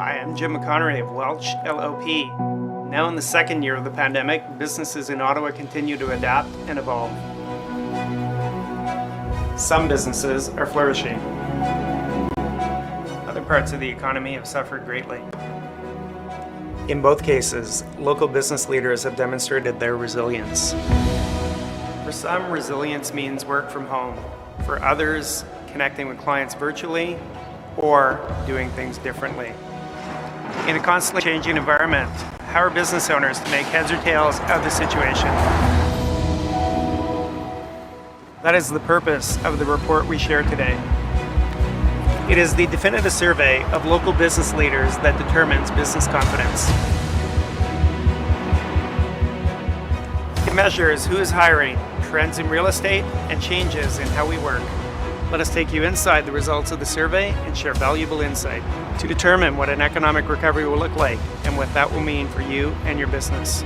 Hi, I'm Jim McConnery of Welch LLP. Now in the second year of the pandemic, businesses in Ottawa continue to adapt and evolve. Some businesses are flourishing. Other parts of the economy have suffered greatly. In both cases, local business leaders have demonstrated their resilience. For some, resilience means work from home. For others, connecting with clients virtually or doing things differently. In a constantly changing environment, how are business owners to make heads or tails of the situation? That is the purpose of the report we share today. It is the definitive survey of local business leaders that determines business confidence. It measures who is hiring, trends in real estate, and changes in how we work. Let us take you inside the results of the survey and share valuable insight to determine what an economic recovery will look like and what that will mean for you and your business.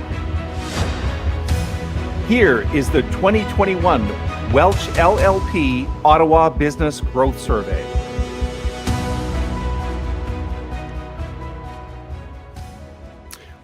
Here is the 2021 Welch LLP Ottawa Business Growth Survey.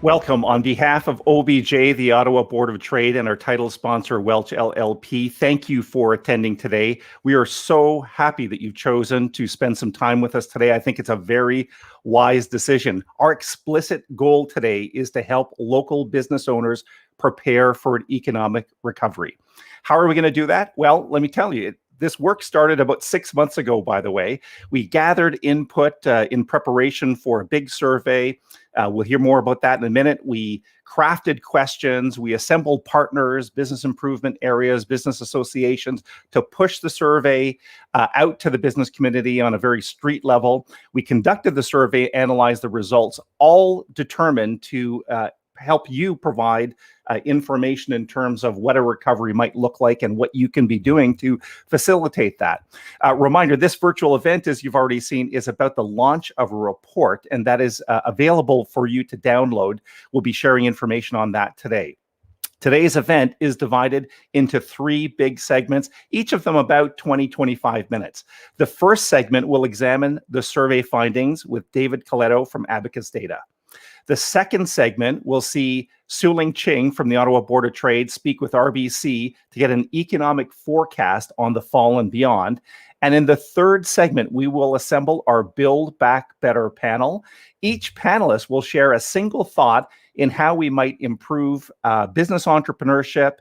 Welcome on behalf of OBJ, the Ottawa Board of Trade, and our title sponsor, Welch LLP. Thank you for attending today. We are so happy that you've chosen to spend some time with us today. I think it's a very wise decision. Our explicit goal today is to help local business owners prepare for an economic recovery. How are we going to do that? Well, let me tell you. This work started about 6 months ago, by the way. We gathered input in preparation for a big survey. We'll hear more about that in a minute. We crafted questions. We assembled partners, business improvement areas, business associations to push the survey out to the business community on a very street level. We conducted the survey, analyzed the results, all determined to help you provide information in terms of what a recovery might look like and what you can be doing to facilitate that. Reminder, this virtual event, as you've already seen, is about the launch of a report, and that is available for you to download. We'll be sharing information on that today. Today's event is divided into 3 big segments, each of them about 20-25 minutes. The first segment will examine the survey findings with David Coletto from Abacus Data. The second segment will see Su-Ling Ching from the Ottawa Board of Trade speak with RBC to get an economic forecast on the fall and beyond. And in the third segment, we will assemble our Build Back Better panel. Each panelist will share a single thought in how we might improve business entrepreneurship,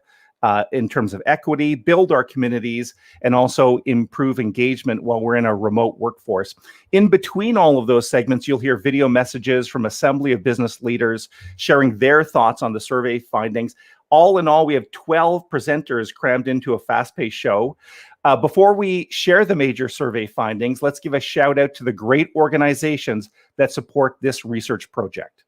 in terms of equity, build our communities, and also improve engagement while we're in a remote workforce. In between all of those segments, you'll hear video messages from Assembly of Business Leaders sharing their thoughts on the survey findings. All in all, we have 12 presenters crammed into a fast-paced show. Before we share the major survey findings, let's give a shout out to the great organizations that support this research project.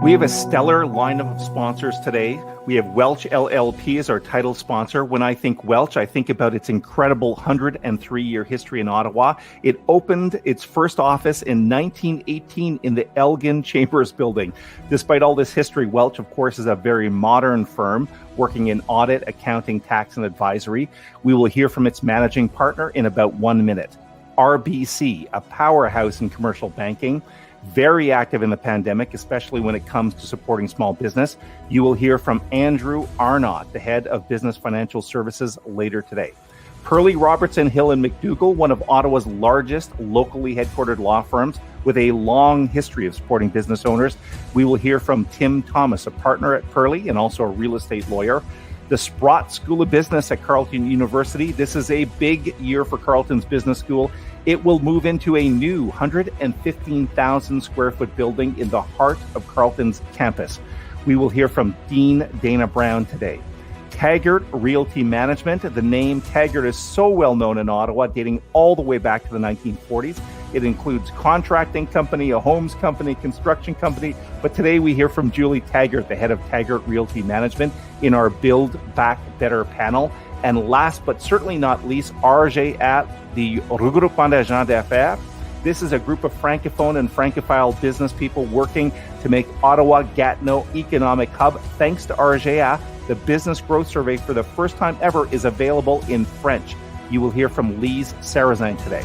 We have a stellar lineup of sponsors today. We have Welch LLP as our title sponsor. When I think Welch, I think about its incredible 103-year history in Ottawa. It opened its first office in 1918 in the Elgin Chambers building. Despite all this history, Welch, of course, is a very modern firm working in audit, accounting, tax, and advisory. We will hear from its managing partner in about 1 minute. RBC, a powerhouse in commercial banking, very active in the pandemic, especially when it comes to supporting small business. You will hear from Andrew Arnott, the head of Business Financial Services, later today. Purley Robertson Hill and McDougall, one of Ottawa's largest locally headquartered law firms with a long history of supporting business owners. We will hear from Tim Thomas, a partner at Purley and also a real estate lawyer. The Sprott School of Business at Carleton University. This is a big year for Carleton's Business School. It will move into a new 115,000 square foot building in the heart of Carleton's campus. We will hear from Dean Dana Brown today. Taggart Realty Management. The name Taggart is so well known in Ottawa, dating all the way back to the 1940s. It includes contracting company, a homes company, construction company. But today we hear from Julie Taggart, the head of Taggart Realty Management, in our Build Back Better panel. And last but certainly not least, RGA, the Regroupement d'Agents d'Affaires. This is a group of Francophone and Francophile business people working to make Ottawa Gatineau economic hub. Thanks to RGA, the Business Growth Survey for the first time ever is available in French. You will hear from Lise Sarrazin today.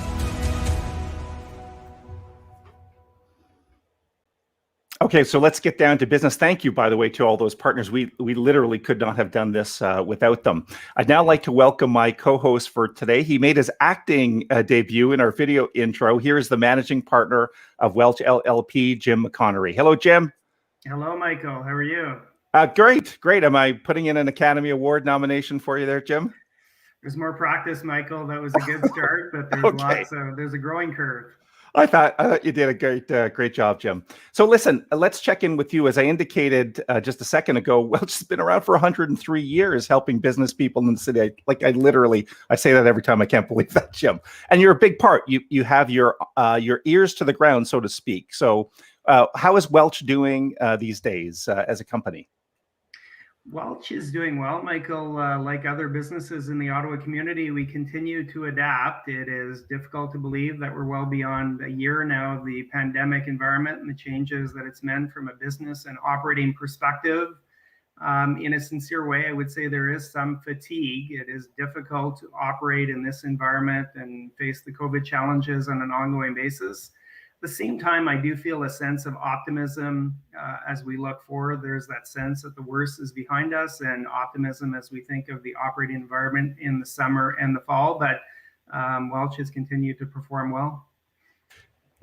Okay, so let's get down to business. Thank you, by the way, to all those partners. We literally could not have done this without them. I'd now like to welcome my co-host for today. He made his acting debut in our video intro. Here is the managing partner of Welch LLP, Jim McConnery. Hello, Jim. Hello, Michael. How are you? Great. Am I putting in an Academy Award nomination for you there, Jim? There's more practice, Michael. That was a good start, but there's Okay. there's a growing curve. I thought you did a great job, Jim. So listen, let's check in with you. As I indicated just a second ago, Welch has been around for 103 years helping business people in the city. I say that every time. I can't believe that, Jim. And you're a big part. You have your ears to the ground, so to speak. So how is Welch doing these days as a company? Welch is doing well, Michael. Like other businesses in the Ottawa community, we continue to adapt. It is difficult to believe that we're well beyond a year now of the pandemic environment and the changes that it's meant from a business and operating perspective. In a sincere way, I would say there is some fatigue. It is difficult to operate in this environment and face the COVID challenges on an ongoing basis. At the same time, I do feel a sense of optimism as we look forward. There's that sense that the worst is behind us, and optimism as we think of the operating environment in the summer and the fall. But Welch has continued to perform well.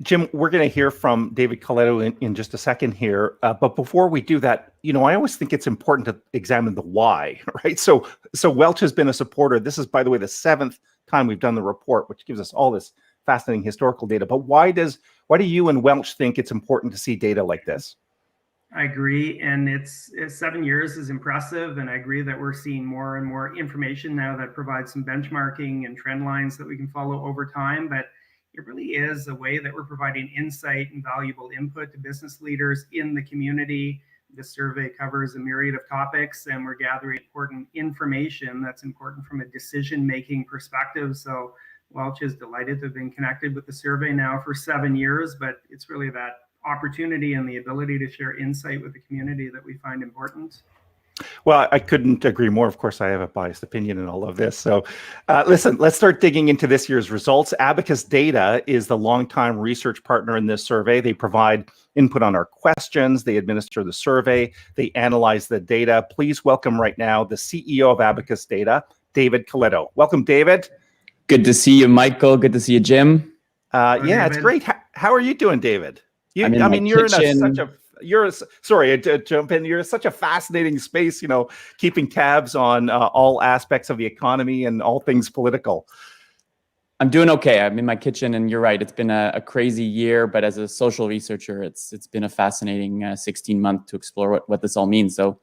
Jim, we're going to hear from David Coletto in just a second here. But before we do that, I always think it's important to examine the why, right? So Welch has been a supporter. This is, by the way, the 7th time we've done the report, which gives us all this fascinating historical data. But why do you and Welch think it's important to see data like this? I agree, and it's 7 years is impressive, and I agree that we're seeing more and more information now that provides some benchmarking and trend lines that we can follow over time. But it really is a way that we're providing insight and valuable input to business leaders in the community. The survey covers a myriad of topics, and we're gathering important information that's important from a decision-making perspective. So Welch is delighted to have been connected with the survey now for 7 years, but it's really that opportunity and the ability to share insight with the community that we find important. Well, I couldn't agree more. Of course, I have a biased opinion in all of this. So listen, let's start digging into this year's results. Abacus Data is the longtime research partner in this survey. They provide input on our questions. They administer the survey. They analyze the data. Please welcome right now the CEO of Abacus Data, David Coletto. Welcome, David. Good to see you, Michael. Good to see you, Jim. Yeah, David. It's great. How are you doing, David? You're sorry to jump in. You're in such a fascinating space, keeping tabs on all aspects of the economy and all things political. I'm doing okay. I'm in my kitchen, and you're right. It's been a crazy year, but as a social researcher, it's been a fascinating 16 months to explore what this all means. So,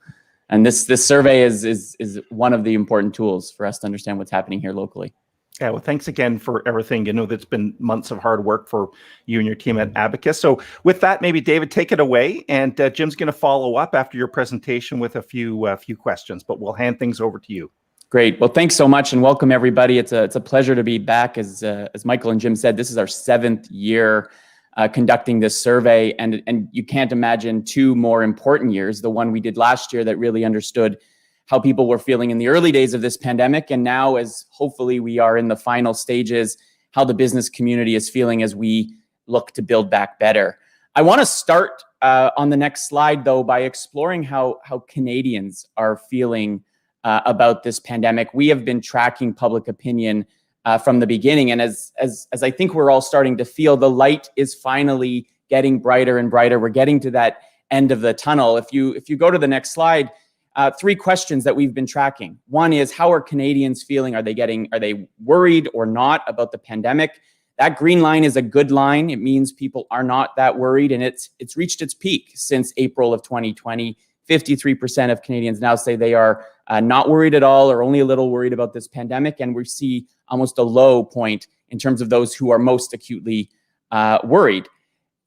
and this survey is one of the important tools for us to understand what's happening here locally. Yeah, well, thanks again for everything. That's been months of hard work for you and your team at Abacus. So with that, maybe David, take it away. And Jim's going to follow up after your presentation with a few questions, but we'll hand things over to you. Great. Well, thanks so much, and welcome everybody. It's a pleasure to be back. As Michael and Jim said, this is our 7th year conducting this survey, and you can't imagine 2 more important years. The one we did last year that really understood how people were feeling in the early days of this pandemic, and now as hopefully we are in the final stages, how the business community is feeling as we look to build back better. I want to start on the next slide, though, by exploring how Canadians are feeling about this pandemic. We have been tracking public opinion from the beginning, and as I think we're all starting to feel, the light is finally getting brighter and brighter. We're getting to that end of the tunnel. If you go to the next slide, 3 questions that we've been tracking. One is, how are Canadians feeling? Are they worried or not about the pandemic? That green line is a good line. It means people are not that worried, and it's reached its peak since April of 2020. 53% of Canadians now say they are not worried at all or only a little worried about this pandemic, and we see almost a low point in terms of those who are most acutely worried.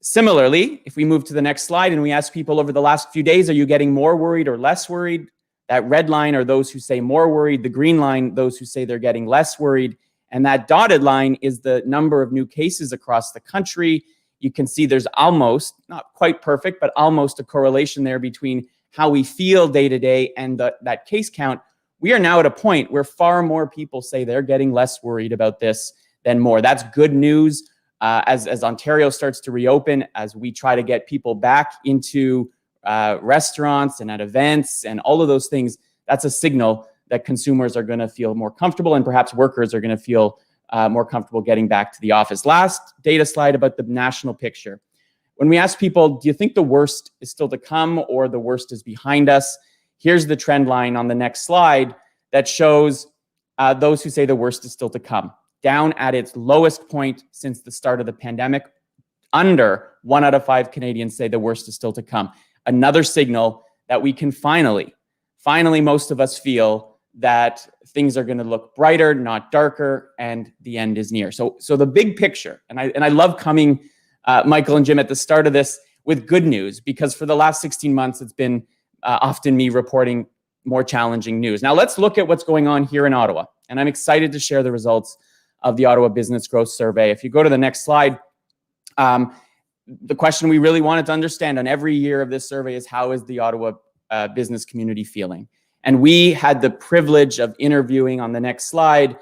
Similarly, if we move to the next slide and we ask people over the last few days, are you getting more worried or less worried? That red line are those who say more worried. The green line, those who say they're getting less worried. And that dotted line is the number of new cases across the country. You can see there's almost, not quite perfect, but almost a correlation there between how we feel day to day and that case count. We are now at a point where far more people say they're getting less worried about this than more. That's good news. As Ontario starts to reopen, as we try to get people back into restaurants and at events and all of those things, that's a signal that consumers are going to feel more comfortable, and perhaps workers are going to feel more comfortable getting back to the office. Last data slide about the national picture. When we ask people, do you think the worst is still to come or the worst is behind us? Here's the trend line on the next slide that shows those who say the worst is still to come, down at its lowest point since the start of the pandemic. Under 1 out of 5 Canadians say the worst is still to come. Another signal that we can finally most of us feel that things are going to look brighter, not darker, and the end is near. So the big picture, and I love coming, Michael and Jim, at the start of this with good news, because for the last 16 months, it's been often me reporting more challenging news. Now let's look at what's going on here in Ottawa. And I'm excited to share the results of the Ottawa Business Growth Survey. If you go to the next slide, the question we really wanted to understand on every year of this survey is, how is the Ottawa business community feeling? And we had the privilege of interviewing, on the next slide,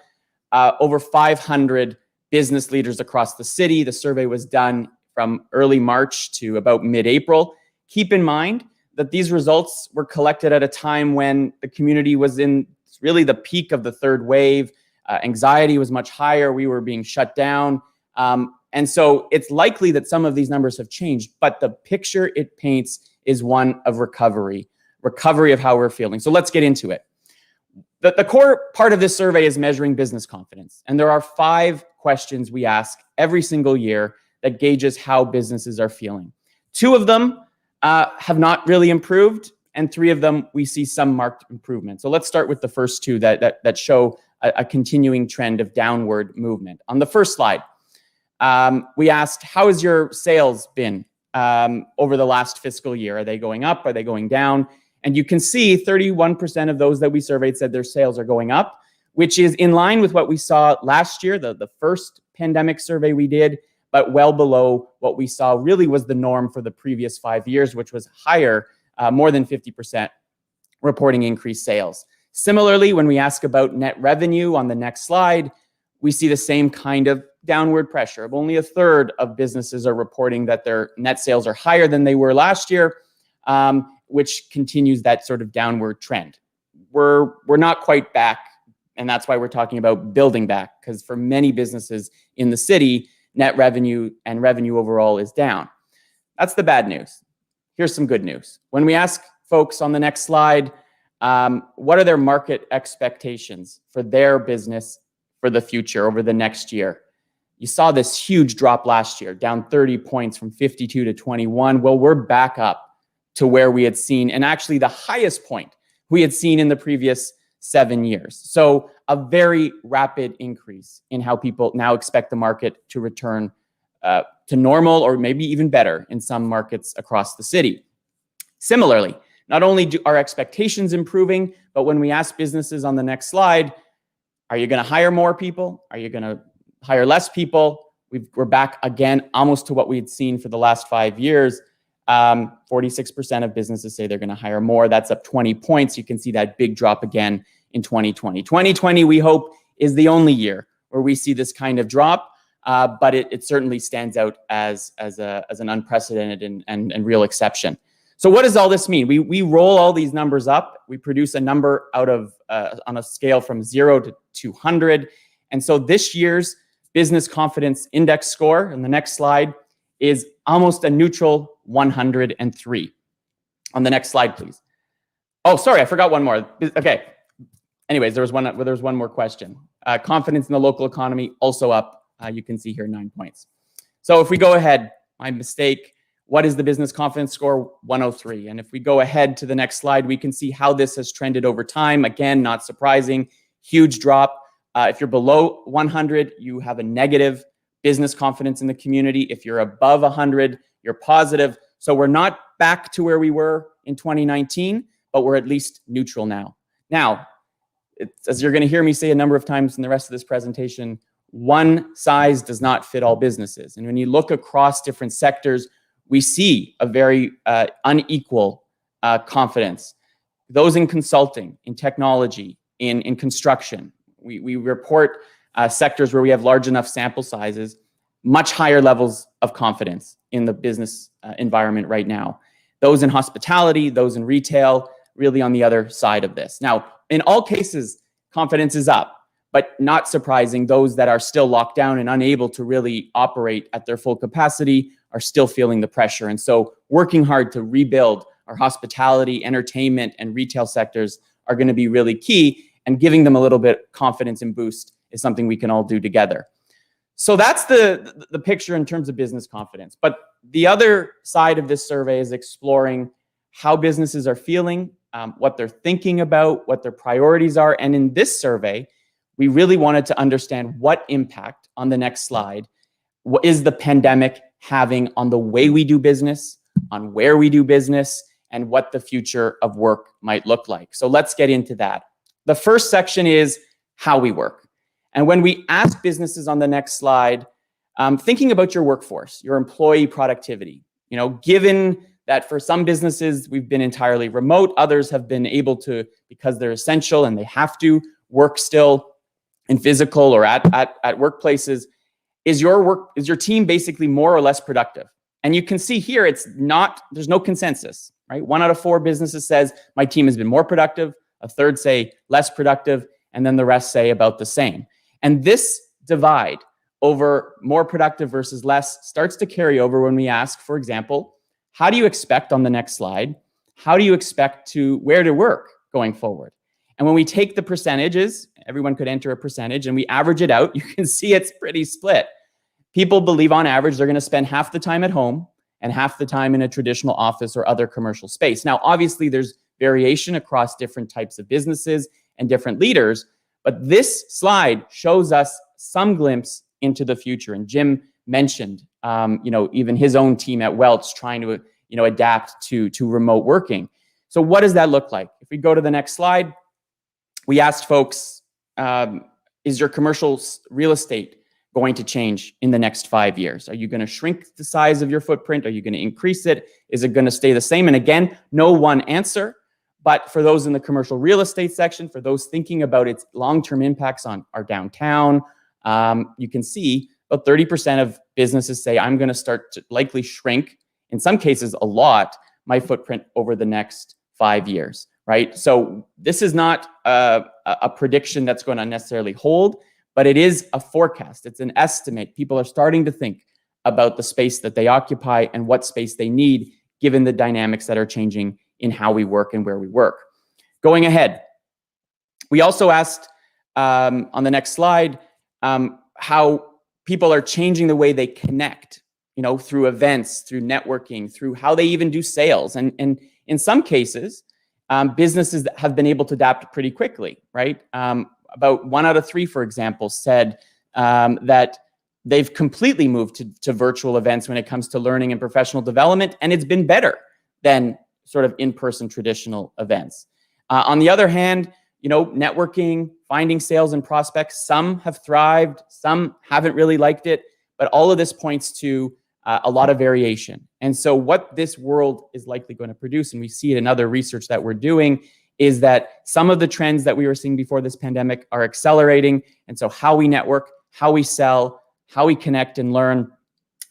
over 500 business leaders across the city. The survey was done from early March to about mid-April. Keep in mind that these results were collected at a time when the community was in really the peak of the third wave. Anxiety was much higher. We were being shut down. And so it's likely that some of these numbers have changed, but the picture it paints is one of recovery of how we're feeling. So let's get into it. The core part of this survey is measuring business confidence. And there are 5 questions we ask every single year that gauges how businesses are feeling. 2 of them have not really improved, and 3 of them we see some marked improvement. So let's start with the first 2 that show a continuing trend of downward movement. On the first slide, we asked, how has your sales been over the last fiscal year? Are they going up? Are they going down? And you can see 31% of those that we surveyed said their sales are going up, which is in line with what we saw last year, the first pandemic survey we did, but well below what we saw really was the norm for the previous 5 years, which was higher, more than 50% reporting increased sales. Similarly, when we ask about net revenue on the next slide, we see the same kind of downward pressure. Of only a third of businesses are reporting that their net sales are higher than they were last year, which continues that sort of downward trend. We're not quite back, and that's why we're talking about building back, because for many businesses in the city, net revenue and revenue overall is down. That's the bad news. Here's some good news. When we ask folks on the next slide, what are their market expectations for their business for the future over the next year? You saw this huge drop last year, down 30 points from 52 to 21. Well, we're back up to where we had seen, and actually the highest point we had seen in the previous 7 years. So a very rapid increase in how people now expect the market to return to normal, or maybe even better in some markets across the city. Similarly, not only are expectations improving, but when we ask businesses on the next slide, are you going to hire more people? Are you going to hire less people? We're back again almost to what we had seen for the last 5 years. 46% of businesses say they're going to hire more. That's up 20 points. You can see that big drop again in 2020. 2020, we hope, is the only year where we see this kind of drop, but it certainly stands out as an unprecedented and real exception. So what does all this mean? We roll all these numbers up. We produce a number out of on a scale from 0 to 200. And so this year's Business Confidence Index score, in the next slide, is almost a neutral 103. On the next slide, please. Oh, sorry, I forgot one more. Okay. Anyways, there was one more question. Confidence in the local economy also up. You can see here 9 points. So if we go ahead, my mistake. What is the business confidence score? 103. And if we go ahead to the next slide, we can see how this has trended over time. Again, not surprising, huge drop. If you're below 100, you have a negative business confidence in the community. If you're above 100, you're positive. So we're not back to where we were in 2019, but we're at least neutral now. Now, as you're going to hear me say a number of times in the rest of this presentation, one size does not fit all businesses. And when you look across different sectors, we see a very unequal confidence. Those in consulting, in technology, in construction, we report sectors where we have large enough sample sizes. much higher levels of confidence in the business environment right now. Those in hospitality, those in retail, really on the other side of this. Now, in all cases, confidence is up, but not surprising, those that are still locked down and unable to really operate at their full capacity are still feeling the pressure. And so working hard to rebuild our hospitality, entertainment, and retail sectors are going to be really key, and giving them a little bit of confidence and boost is something we can all do together. So that's the picture in terms of business confidence. But the other side of this survey is exploring how businesses are feeling, what they're thinking about, what their priorities are. And in this survey, we really wanted to understand what impact, on the next slide, what is the pandemic having on the way we do business, on where we do business, and what the future of work might look like. So let's get into that. The first section is how we work. And when we ask businesses on the next slide, thinking about your workforce, your employee productivity, given that for some businesses, we've been entirely remote, others have been able to, because they're essential and they have to work still in physical or at workplaces, is your team basically more or less productive? And you can see here, there's no consensus, right? 1 out of 4 businesses says my team has been more productive, a third say less productive, and then the rest say about the same. And this divide over more productive versus less starts to carry over when we ask, for example, how do you expect, on the next slide, how do you expect where to work going forward? And when we take the percentages, everyone could enter a percentage, and we average it out, you can see it's pretty split. People believe on average they're going to spend half the time at home and half the time in a traditional office or other commercial space. Now, obviously, there's variation across different types of businesses and different leaders, but this slide shows us some glimpse into the future. And Jim mentioned, even his own team at Welch trying to, adapt to remote working. So what does that look like? If we go to the next slide, we asked folks, is your commercial real estate going to change in the next 5 years? Are you going to shrink the size of your footprint? Are you going to increase it? Is it going to stay the same? And again, no one answer. But for those in the commercial real estate section, for those thinking about its long-term impacts on our downtown, you can see about 30% of businesses say, I'm going to start to likely shrink, in some cases a lot, my footprint over the next 5 years, right? So this is not a prediction that's going to necessarily hold, but it is a forecast. It's an estimate. People are starting to think about the space that they occupy and what space they need, given the dynamics that are changing in how we work and where we work. Going ahead, we also asked on the next slide how people are changing the way they connect, through events, through networking, through how they even do sales. And in some cases, businesses have been able to adapt pretty quickly, right? About 1 out of 3, for example, said that they've completely moved to virtual events when it comes to learning and professional development, and it's been better than sort of in-person traditional events. On the other hand, networking, finding sales and prospects, some have thrived, some haven't really liked it, but all of this points to a lot of variation. And so what this world is likely going to produce, and we see it in other research that we're doing, is that some of the trends that we were seeing before this pandemic are accelerating. And so how we network, how we sell, how we connect and learn,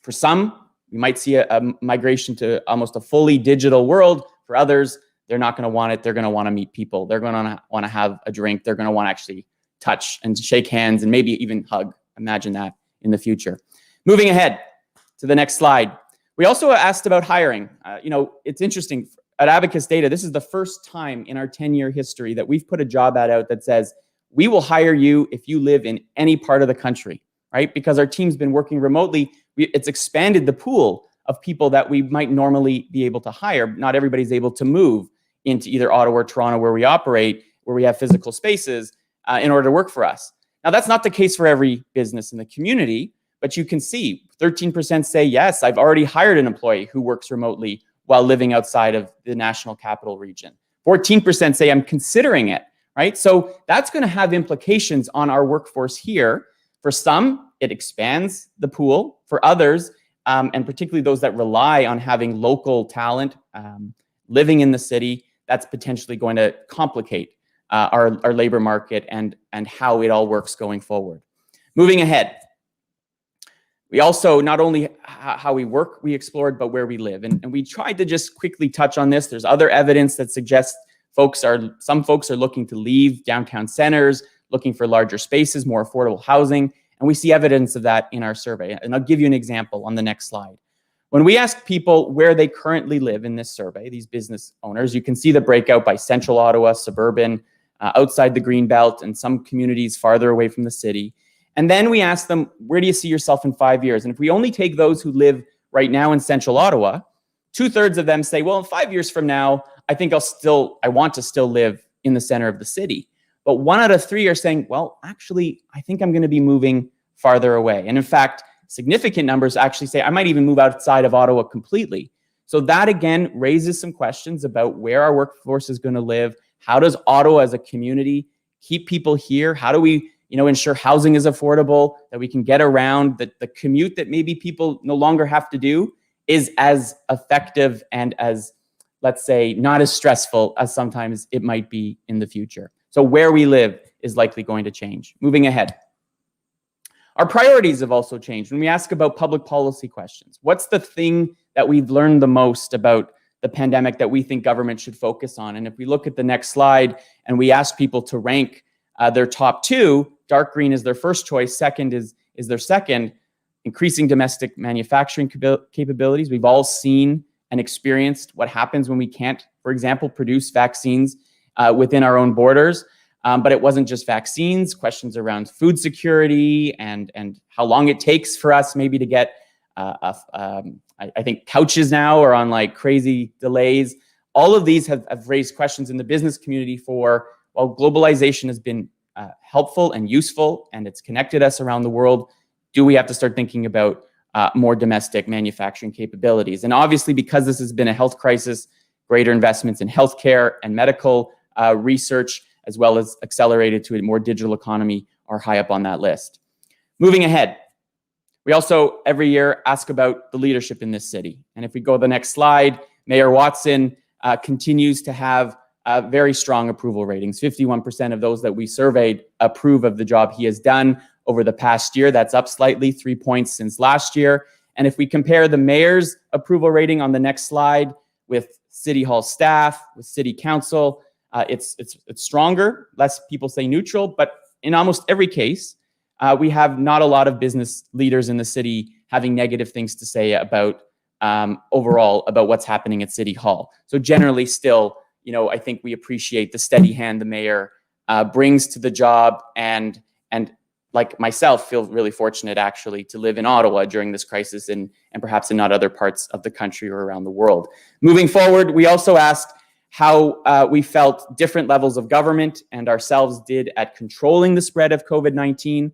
for some, we might see a migration to almost a fully digital world. For others, they're not going to want it. They're going to want to meet people. They're going to want to have a drink. They're going to want to actually touch and shake hands and maybe even hug. Imagine that in the future. Moving ahead to the next slide. We also asked about hiring. It's interesting. At Abacus Data, this is the first time in our 10-year history that we've put a job ad out that says, we will hire you if you live in any part of the country, right? Because our team's been working remotely. It's expanded the pool of people that we might normally be able to hire. Not everybody's able to move into either Ottawa or Toronto, where we operate, where we have physical spaces, in order to work for us. Now, that's not the case for every business in the community, but you can see 13% say, yes, I've already hired an employee who works remotely while living outside of the national capital region. 14% say, I'm considering it, right? So that's going to have implications on our workforce here. For some, it expands the pool. For others, and particularly those that rely on having local talent, living in the city, that's potentially going to complicate our labor market and how it all works going forward. Moving ahead, We also, not only how we work, we explored, but where we live. And we tried to just quickly touch on this. There's other evidence that suggests some folks are looking to leave downtown centers, looking for larger spaces, more affordable housing. And we see evidence of that in our survey. And I'll give you an example on the next slide. When we ask people where they currently live in this survey, these business owners, you can see the breakout by central Ottawa, suburban, outside the Greenbelt, and some communities farther away from the city. And then we ask them, where do you see yourself in 5 years? And if we only take those who live right now in central Ottawa, 2/3 of them say, well, in 5 years from now, I think I want to still live in the center of the city. But 1 out of 3 are saying, well, actually, I think I'm going to be moving farther away. And in fact, significant numbers actually say, I might even move outside of Ottawa completely. So that, again, raises some questions about where our workforce is going to live. How does Ottawa as a community keep people here? How do we ensure housing is affordable, that we can get around, that the commute that maybe people no longer have to do is as effective and as, let's say, not as stressful as sometimes it might be in the future. So where we live is likely going to change. Moving ahead. Our priorities have also changed. When we ask about public policy questions, what's the thing that we've learned the most about the pandemic that we think government should focus on? And if we look at the next slide and we ask people to rank their top 2, dark green is their first choice, second is their second, increasing domestic manufacturing capabilities. We've all seen and experienced what happens when we can't, for example, produce vaccines within our own borders. But it wasn't just vaccines, questions around food security and how long it takes for us maybe to get, I think couches now are on like crazy delays. All of these have raised questions in the business community for, while globalization has been helpful and useful and it's connected us around the world, do we have to start thinking about more domestic manufacturing capabilities? And obviously, because this has been a health crisis, greater investments in healthcare and medical research, as well as accelerated to a more digital economy, are high up on that list. Moving ahead, we also every year ask about the leadership in this city. And if we go to the next slide, Mayor Watson continues to have very strong approval ratings. 51% of those that we surveyed approve of the job he has done over the past year. That's up slightly, 3 points since last year. And if we compare the mayor's approval rating on the next slide with City Hall staff, with City Council, it's stronger. Less people say neutral, but in almost every case, we have not a lot of business leaders in the city having negative things to say about overall about what's happening at City Hall. So generally still, I think we appreciate the steady hand the mayor brings to the job, and like myself, feel really fortunate actually to live in Ottawa during this crisis and perhaps in not other parts of the country or around the world. Moving forward, we also asked how we felt different levels of government and ourselves did at controlling the spread of COVID-19.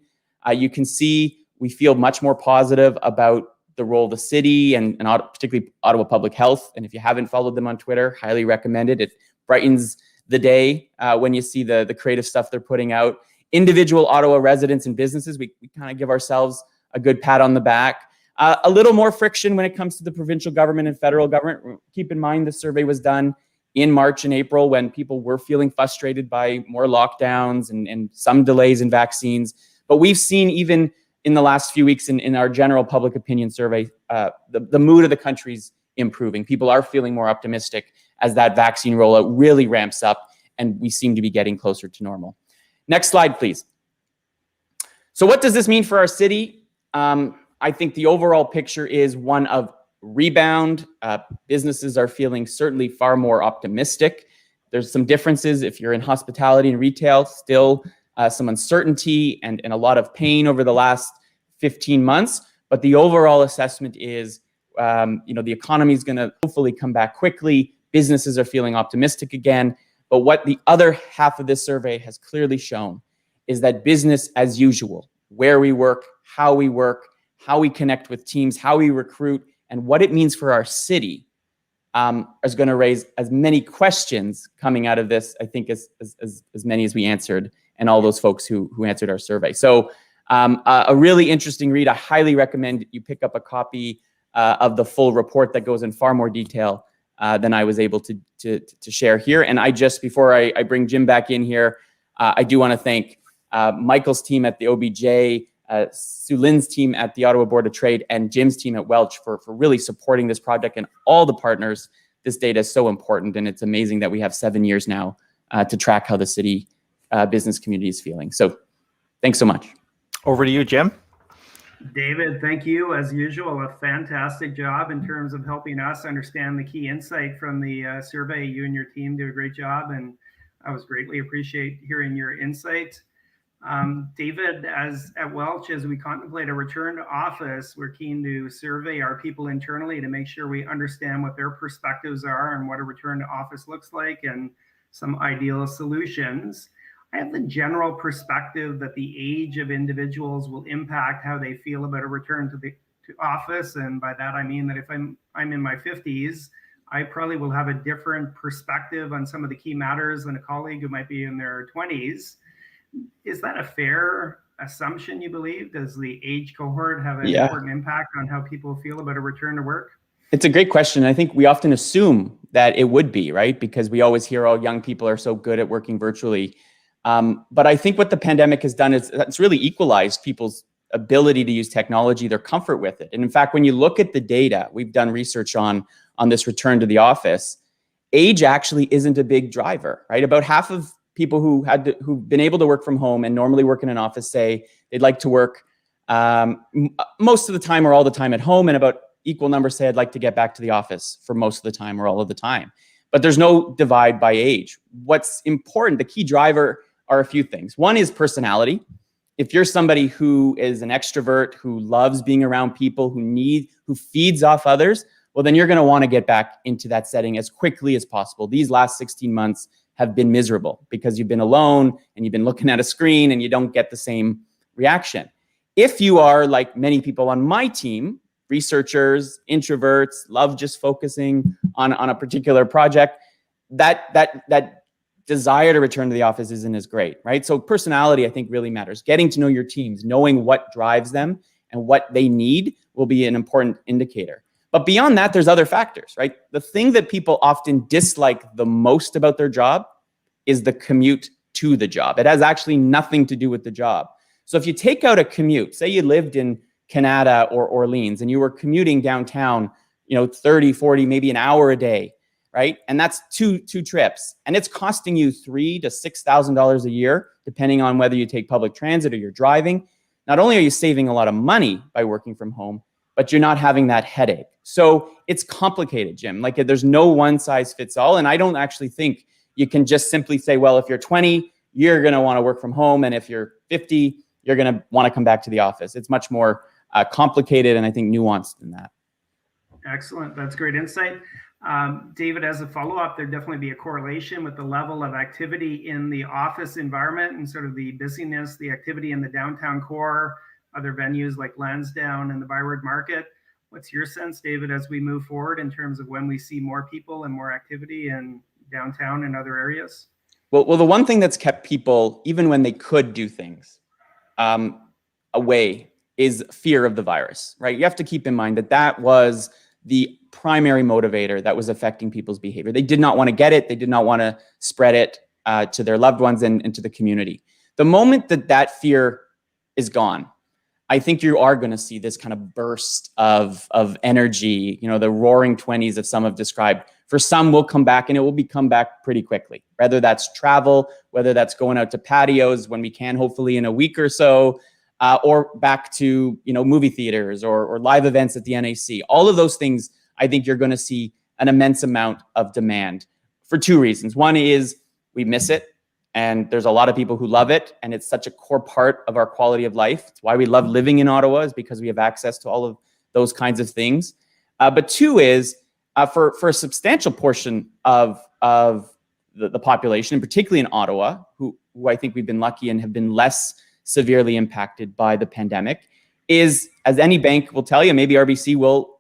You can see we feel much more positive about the role of the city and particularly Ottawa Public Health. And if you haven't followed them on Twitter, highly recommend it. It brightens the day when you see the creative stuff they're putting out. Individual Ottawa residents and businesses, we kind of give ourselves a good pat on the back. A little more friction when it comes to the provincial government and federal government. Keep in mind the survey was done in March and April when people were feeling frustrated by more lockdowns and some delays in vaccines. But we've seen even in the last few weeks in our general public opinion survey, the mood of the country's improving. People are feeling more optimistic as that vaccine rollout really ramps up and we seem to be getting closer to normal. Next slide, please. So what does this mean for our city? I think the overall picture is one of rebound. Businesses are feeling certainly far more optimistic. There's some differences if you're in hospitality and retail, still some uncertainty and a lot of pain over the last 15 months. But the overall assessment is, the economy is going to hopefully come back quickly. Businesses are feeling optimistic again. But what the other half of this survey has clearly shown is that business as usual, where we work, how we connect with teams, how we recruit, and what it means for our city is going to raise as many questions coming out of this, I think, as many as we answered, and all those folks who answered our survey. So a really interesting read. I highly recommend you pick up a copy of the full report that goes in far more detail than I was able to share here. And before I bring Jim back in here, I do want to thank Michael's team at the OBJ, Sulin's team at the Ottawa Board of Trade and Jim's team at Welch for really supporting this project, and all the partners. This data is so important, and it's amazing that we have 7 years now to track how the city business community is feeling. So thanks so much. Over to you, Jim. David, thank you. As usual, a fantastic job in terms of helping us understand the key insight from the survey. You and your team do a great job, and I was greatly appreciate hearing your insight. David, as at Welch, as we contemplate a return to office, we're keen to survey our people internally to make sure we understand what their perspectives are and what a return to office looks like and some ideal solutions. I have the general perspective that the age of individuals will impact how they feel about a return to office. And by that, I mean that if I'm in my 50s, I probably will have a different perspective on some of the key matters than a colleague who might be in their 20s. Is that a fair assumption, you believe? Does the age cohort have an important impact on how people feel about a return to work? It's a great question. I think we often assume that it would be, right? Because we always hear, oh, young people are so good at working virtually. But I think what the pandemic has done is it's really equalized people's ability to use technology, their comfort with it. And in fact, when you look at the data, we've done research on this return to the office, age actually isn't a big driver, right? About half of people who've been able to work from home and normally work in an office say they'd like to work most of the time or all the time at home, and about equal numbers say I'd like to get back to the office for most of the time or all of the time. But there's no divide by age. What's important, the key driver, are a few things. One is personality. If you're somebody who is an extrovert, who loves being around people, who feeds off others, well, then you're going to want to get back into that setting as quickly as possible. These last 16 months have been miserable because you've been alone and you've been looking at a screen and you don't get the same reaction. If you are like many people on my team, researchers, introverts, love just focusing on a particular project, that desire to return to the office isn't as great, right? So personality, I think, really matters. Getting to know your teams, knowing what drives them and what they need will be an important indicator. But beyond that, there's other factors, right? The thing that people often dislike the most about their job is the commute to the job. It has actually nothing to do with the job. So if you take out a commute, say you lived in Canada or Orleans and you were commuting downtown, 30, 40, maybe an hour a day, right? And that's two trips, and it's costing you $3,000 to $6,000 a year, depending on whether you take public transit or you're driving. Not only are you saving a lot of money by working from home, but you're not having that headache. So it's complicated, Jim. Like, there's no one size fits all. And I don't actually think you can just simply say, well, if you're 20, you're going to want to work from home. And if you're 50, you're going to want to come back to the office. It's much more complicated and I think nuanced than that. Excellent. That's great insight. David, as a follow-up, there'd definitely be a correlation with the level of activity in the office environment and sort of the busyness, the activity in the downtown core, other venues like Lansdowne and the Byward Market. What's your sense, David, as we move forward in terms of when we see more people and more activity in downtown and other areas? Well, the one thing that's kept people, even when they could do things, away is fear of the virus, right? You have to keep in mind that was the primary motivator that was affecting people's behavior. They did not want to get it. They did not want to spread it to their loved ones and to the community. The moment that fear is gone, I think you are going to see this kind of burst of energy, the roaring 20s that some have described. For some will come back, and it will come back pretty quickly, whether that's travel, whether that's going out to patios when we can, hopefully in a week or so, or back to movie theaters or live events at the NAC. All of those things, I think you're going to see an immense amount of demand for two reasons. One is we miss it, and there's a lot of people who love it, and it's such a core part of our quality of life. It's why we love living in Ottawa, is because we have access to all of those kinds of things. But two is for a substantial portion of the population, and particularly in Ottawa, who I think we've been lucky and have been less severely impacted by the pandemic, is, as any bank will tell you, maybe RBC will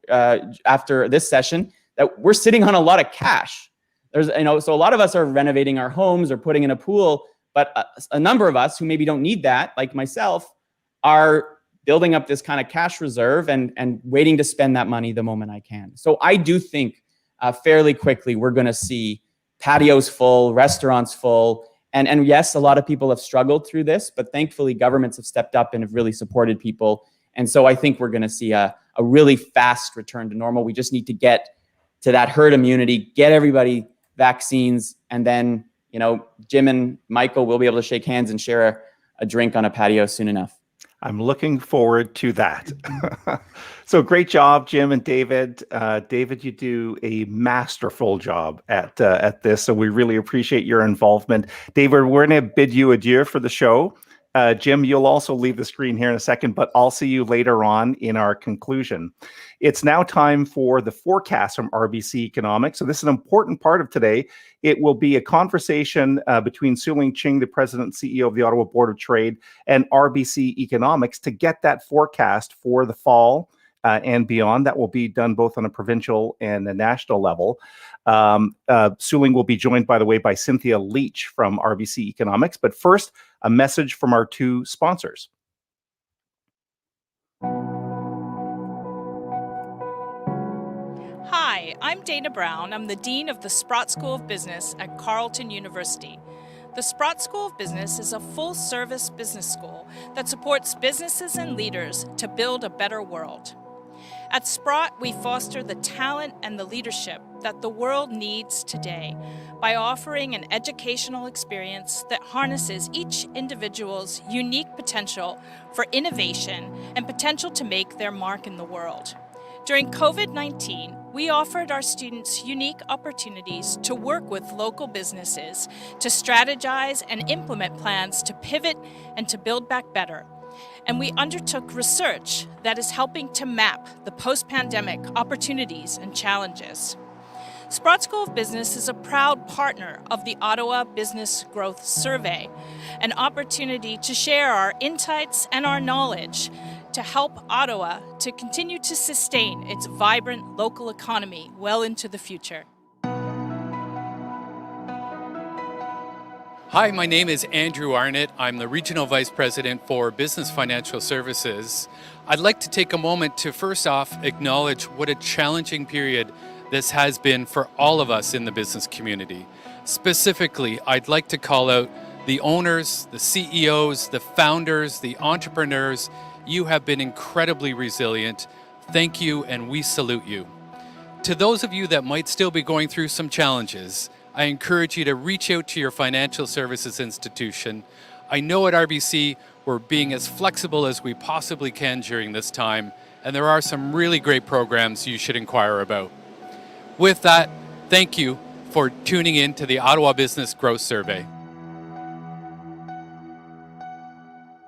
after this session, that we're sitting on a lot of cash. So a lot of us are renovating our homes or putting in a pool, but a number of us who maybe don't need that, like myself, are building up this kind of cash reserve and waiting to spend that money the moment I can. So I do think fairly quickly we're going to see patios full, restaurants full, And yes, a lot of people have struggled through this, but thankfully governments have stepped up and have really supported people. And so I think we're going to see a really fast return to normal. We just need to get to that herd immunity, get everybody vaccines, and then, Jim and Michael will be able to shake hands and share a drink on a patio soon enough. I'm looking forward to that. So great job, Jim and David. David, you do a masterful job at this, so we really appreciate your involvement. David, we're going to bid you adieu for the show. Jim, you'll also leave the screen here in a second, but I'll see you later on in our conclusion. It's now time for the forecast from RBC Economics. So this is an important part of today. It will be a conversation between Su-Ling Ching, the President and CEO of the Ottawa Board of Trade, and RBC Economics to get that forecast for the fall and beyond. That will be done both on a provincial and a national level. Su-Ling will be joined, by the way, by Cynthia Leach from RBC Economics. But first, a message from our two sponsors. Hi, I'm Dana Brown. I'm the Dean of the Sprott School of Business at Carleton University. The Sprott School of Business is a full-service business school that supports businesses and leaders to build a better world. At Sprott, we foster the talent and the leadership that the world needs today by offering an educational experience that harnesses each individual's unique potential for innovation and potential to make their mark in the world. During COVID-19, we offered our students unique opportunities to work with local businesses to strategize and implement plans to pivot and to build back better. And we undertook research that is helping to map the post-pandemic opportunities and challenges. Sprott School of Business is a proud partner of the Ottawa Business Growth Survey, an opportunity to share our insights and our knowledge to help Ottawa to continue to sustain its vibrant local economy well into the future. Hi, my name is Andrew Arnott. I'm the Regional Vice President for Business Financial Services. I'd like to take a moment to first off acknowledge what a challenging period this has been for all of us in the business community. Specifically, I'd like to call out the owners, the CEOs, the founders, the entrepreneurs. You have been incredibly resilient. Thank you, and we salute you. To those of you that might still be going through some challenges, I encourage you to reach out to your financial services institution. I know at RBC, we're being as flexible as we possibly can during this time, and there are some really great programs you should inquire about. With that, thank you for tuning in to the Ottawa Business Growth Survey.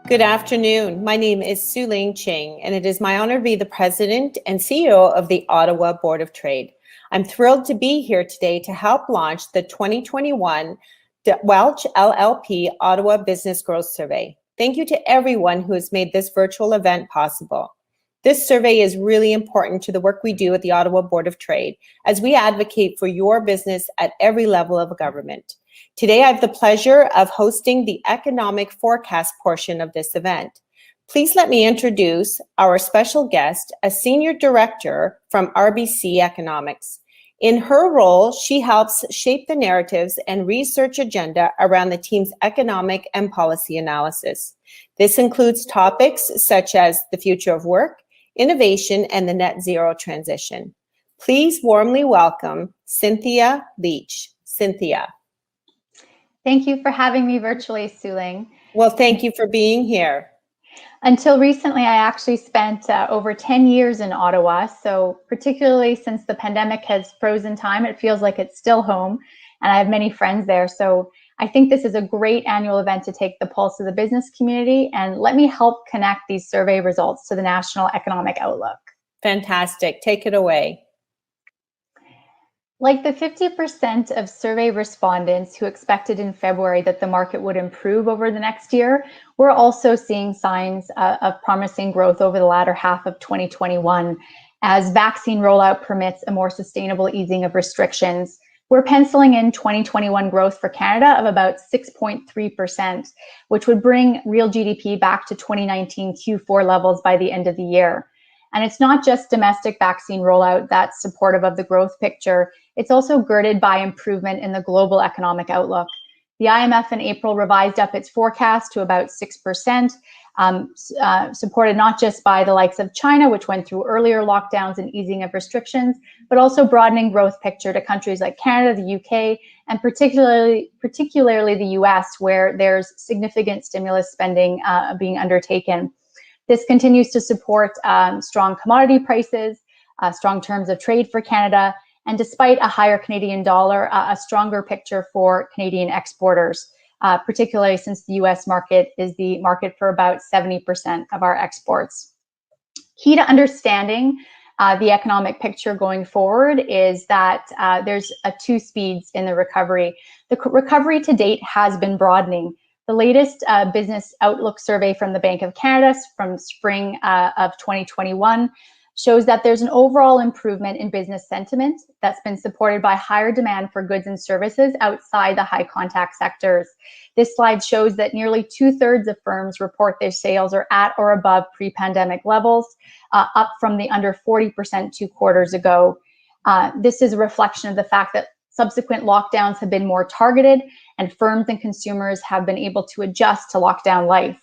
Good afternoon. My name is Su-Ling Ching, and it is my honor to be the President and CEO of the Ottawa Board of Trade. I'm thrilled to be here today to help launch the 2021 Welch LLP Ottawa Business Growth Survey. Thank you to everyone who has made this virtual event possible. This survey is really important to the work we do at the Ottawa Board of Trade as we advocate for your business at every level of government. Today, I have the pleasure of hosting the economic forecast portion of this event. Please let me introduce our special guest, a senior director from RBC Economics. In her role, she helps shape the narratives and research agenda around the team's economic and policy analysis. This includes topics such as the future of work, innovation, and the net zero transition. Please warmly welcome Cynthia Leach. Cynthia. Thank you for having me virtually, Su-Ling. Well, thank you for being here. Until recently, I actually spent over 10 years in Ottawa. So particularly since the pandemic has frozen time, it feels like it's still home. And I have many friends there. So I think this is a great annual event to take the pulse of the business community. And let me help connect these survey results to the national economic outlook. Fantastic. Take it away. Like the 50% of survey respondents who expected in February that the market would improve over the next year, we're also seeing signs of promising growth over the latter half of 2021 as vaccine rollout permits a more sustainable easing of restrictions. We're penciling in 2021 growth for Canada of about 6.3%, which would bring real GDP back to 2019 Q4 levels by the end of the year. And it's not just domestic vaccine rollout that's supportive of the growth picture. It's also girded by improvement in the global economic outlook. The IMF in April revised up its forecast to about 6%, supported not just by the likes of China, which went through earlier lockdowns and easing of restrictions, but also broadening growth picture to countries like Canada, the UK, and particularly the US, where there's significant stimulus spending being undertaken. This continues to support strong commodity prices, strong terms of trade for Canada, and despite a higher Canadian dollar, a stronger picture for Canadian exporters, particularly since the US market is the market for about 70% of our exports. Key to understanding the economic picture going forward is that there's two speeds in the recovery. The recovery to date has been broadening. The latest business outlook survey from the Bank of Canada from spring of 2021 shows that there's an overall improvement in business sentiment that's been supported by higher demand for goods and services outside the high contact sectors. This slide shows that nearly 2/3 of firms report their sales are at or above pre-pandemic levels, up from the under 40% 2 quarters ago. This is a reflection of the fact that subsequent lockdowns have been more targeted and firms and consumers have been able to adjust to lockdown life.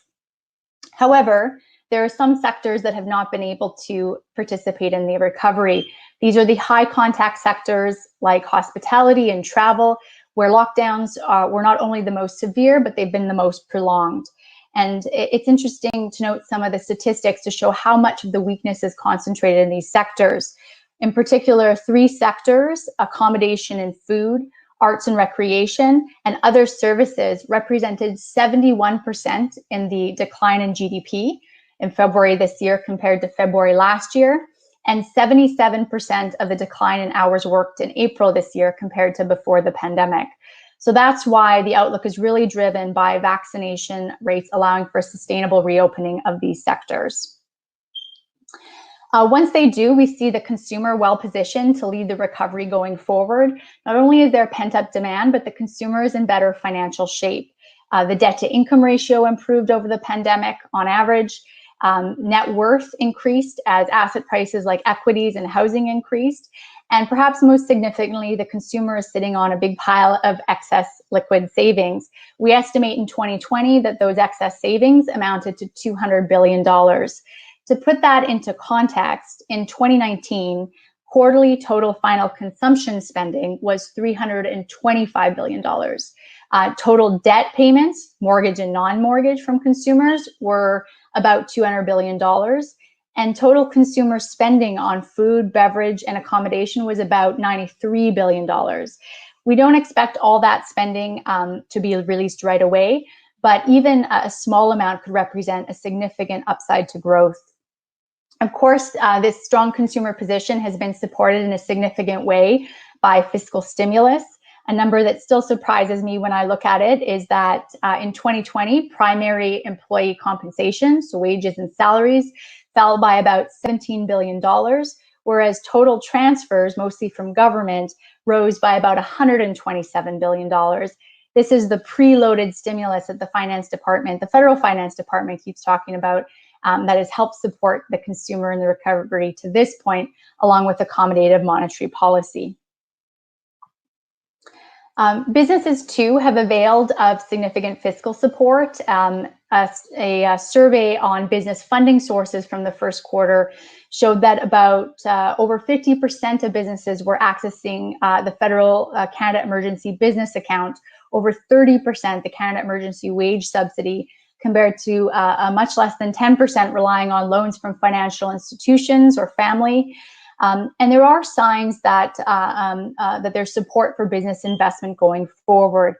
However, there are some sectors that have not been able to participate in the recovery. These are the high contact sectors like hospitality and travel, where lockdowns were not only the most severe, but they've been the most prolonged. And it's interesting to note some of the statistics to show how much of the weakness is concentrated in these sectors. In particular, 3 sectors, accommodation and food, arts and recreation, and other services represented 71% in the decline in GDP in February this year compared to February last year, and 77% of the decline in hours worked in April this year compared to before the pandemic. So that's why the outlook is really driven by vaccination rates allowing for sustainable reopening of these sectors. Once they do, we see the consumer well-positioned to lead the recovery going forward. Not only is there pent-up demand, but the consumer is in better financial shape. The debt-to-income ratio improved over the pandemic on average. Net worth increased as asset prices like equities and housing increased. And perhaps most significantly, the consumer is sitting on a big pile of excess liquid savings. We estimate in 2020 that those excess savings amounted to $200 billion. To put that into context, in 2019, quarterly total final consumption spending was $325 billion. Total debt payments, mortgage and non-mortgage from consumers, were about $200 billion. And total consumer spending on food, beverage, and accommodation was about $93 billion. We don't expect all that spending to be released right away, but even a small amount could represent a significant upside to growth. Of course, this strong consumer position has been supported in a significant way by fiscal stimulus. A number that still surprises me when I look at it is that in 2020, primary employee compensation, so wages and salaries, fell by about $17 billion, whereas total transfers, mostly from government, rose by about $127 billion. This is the preloaded stimulus that the finance department, the federal finance department, keeps talking about, that has helped support the consumer in the recovery to this point, along with accommodative monetary policy. Businesses too have availed of significant fiscal support. A survey on business funding sources from the first quarter showed that about over 50% of businesses were accessing the federal Canada Emergency Business Account, over 30% the Canada Emergency Wage Subsidy, compared to a much less than 10% relying on loans from financial institutions or family. And there are signs that that there's support for business investment going forward.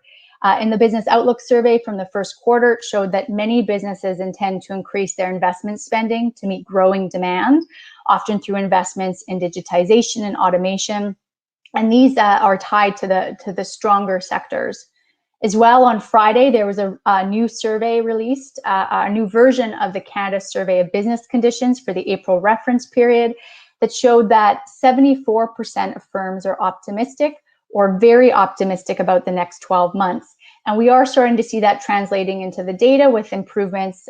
In the Business Outlook survey from the first quarter, it showed that many businesses intend to increase their investment spending to meet growing demand, often through investments in digitization and automation. And these are tied to the stronger sectors. As well, on Friday, there was a new survey released, a new version of the Canada Survey of Business Conditions for the April reference period, that showed that 74% of firms are optimistic or very optimistic about the next 12 months. And we are starting to see that translating into the data with improvements,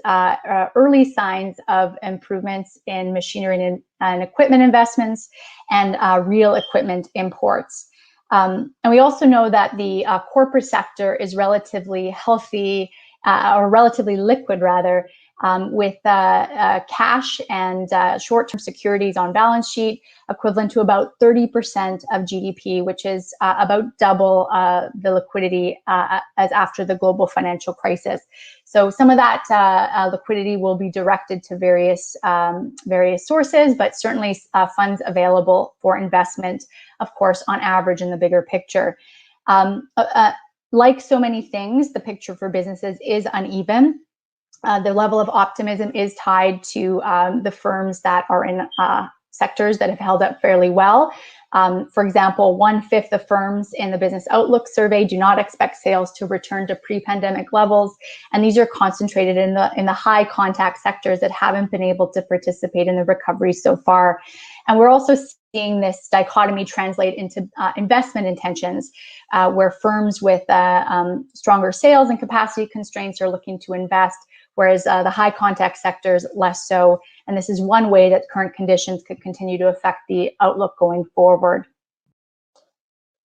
early signs of improvements in machinery and equipment investments and real equipment imports. And we also know that the corporate sector is relatively healthy, or relatively liquid rather, with cash and short-term securities on balance sheet equivalent to about 30% of GDP, which is about double the liquidity as after the global financial crisis. So some of that liquidity will be directed to various sources, but certainly funds available for investment, of course, on average in the bigger picture. Like so many things, the picture for businesses is uneven. The level of optimism is tied to the firms that are in sectors that have held up fairly well. For example, 1/5 of firms in the Business Outlook survey do not expect sales to return to pre-pandemic levels, and these are concentrated in the high contact sectors that haven't been able to participate in the recovery so far. And we're also seeing this dichotomy translate into investment intentions, where firms with stronger sales and capacity constraints are looking to invest, whereas the high contact sectors less so. And this is one way that current conditions could continue to affect the outlook going forward.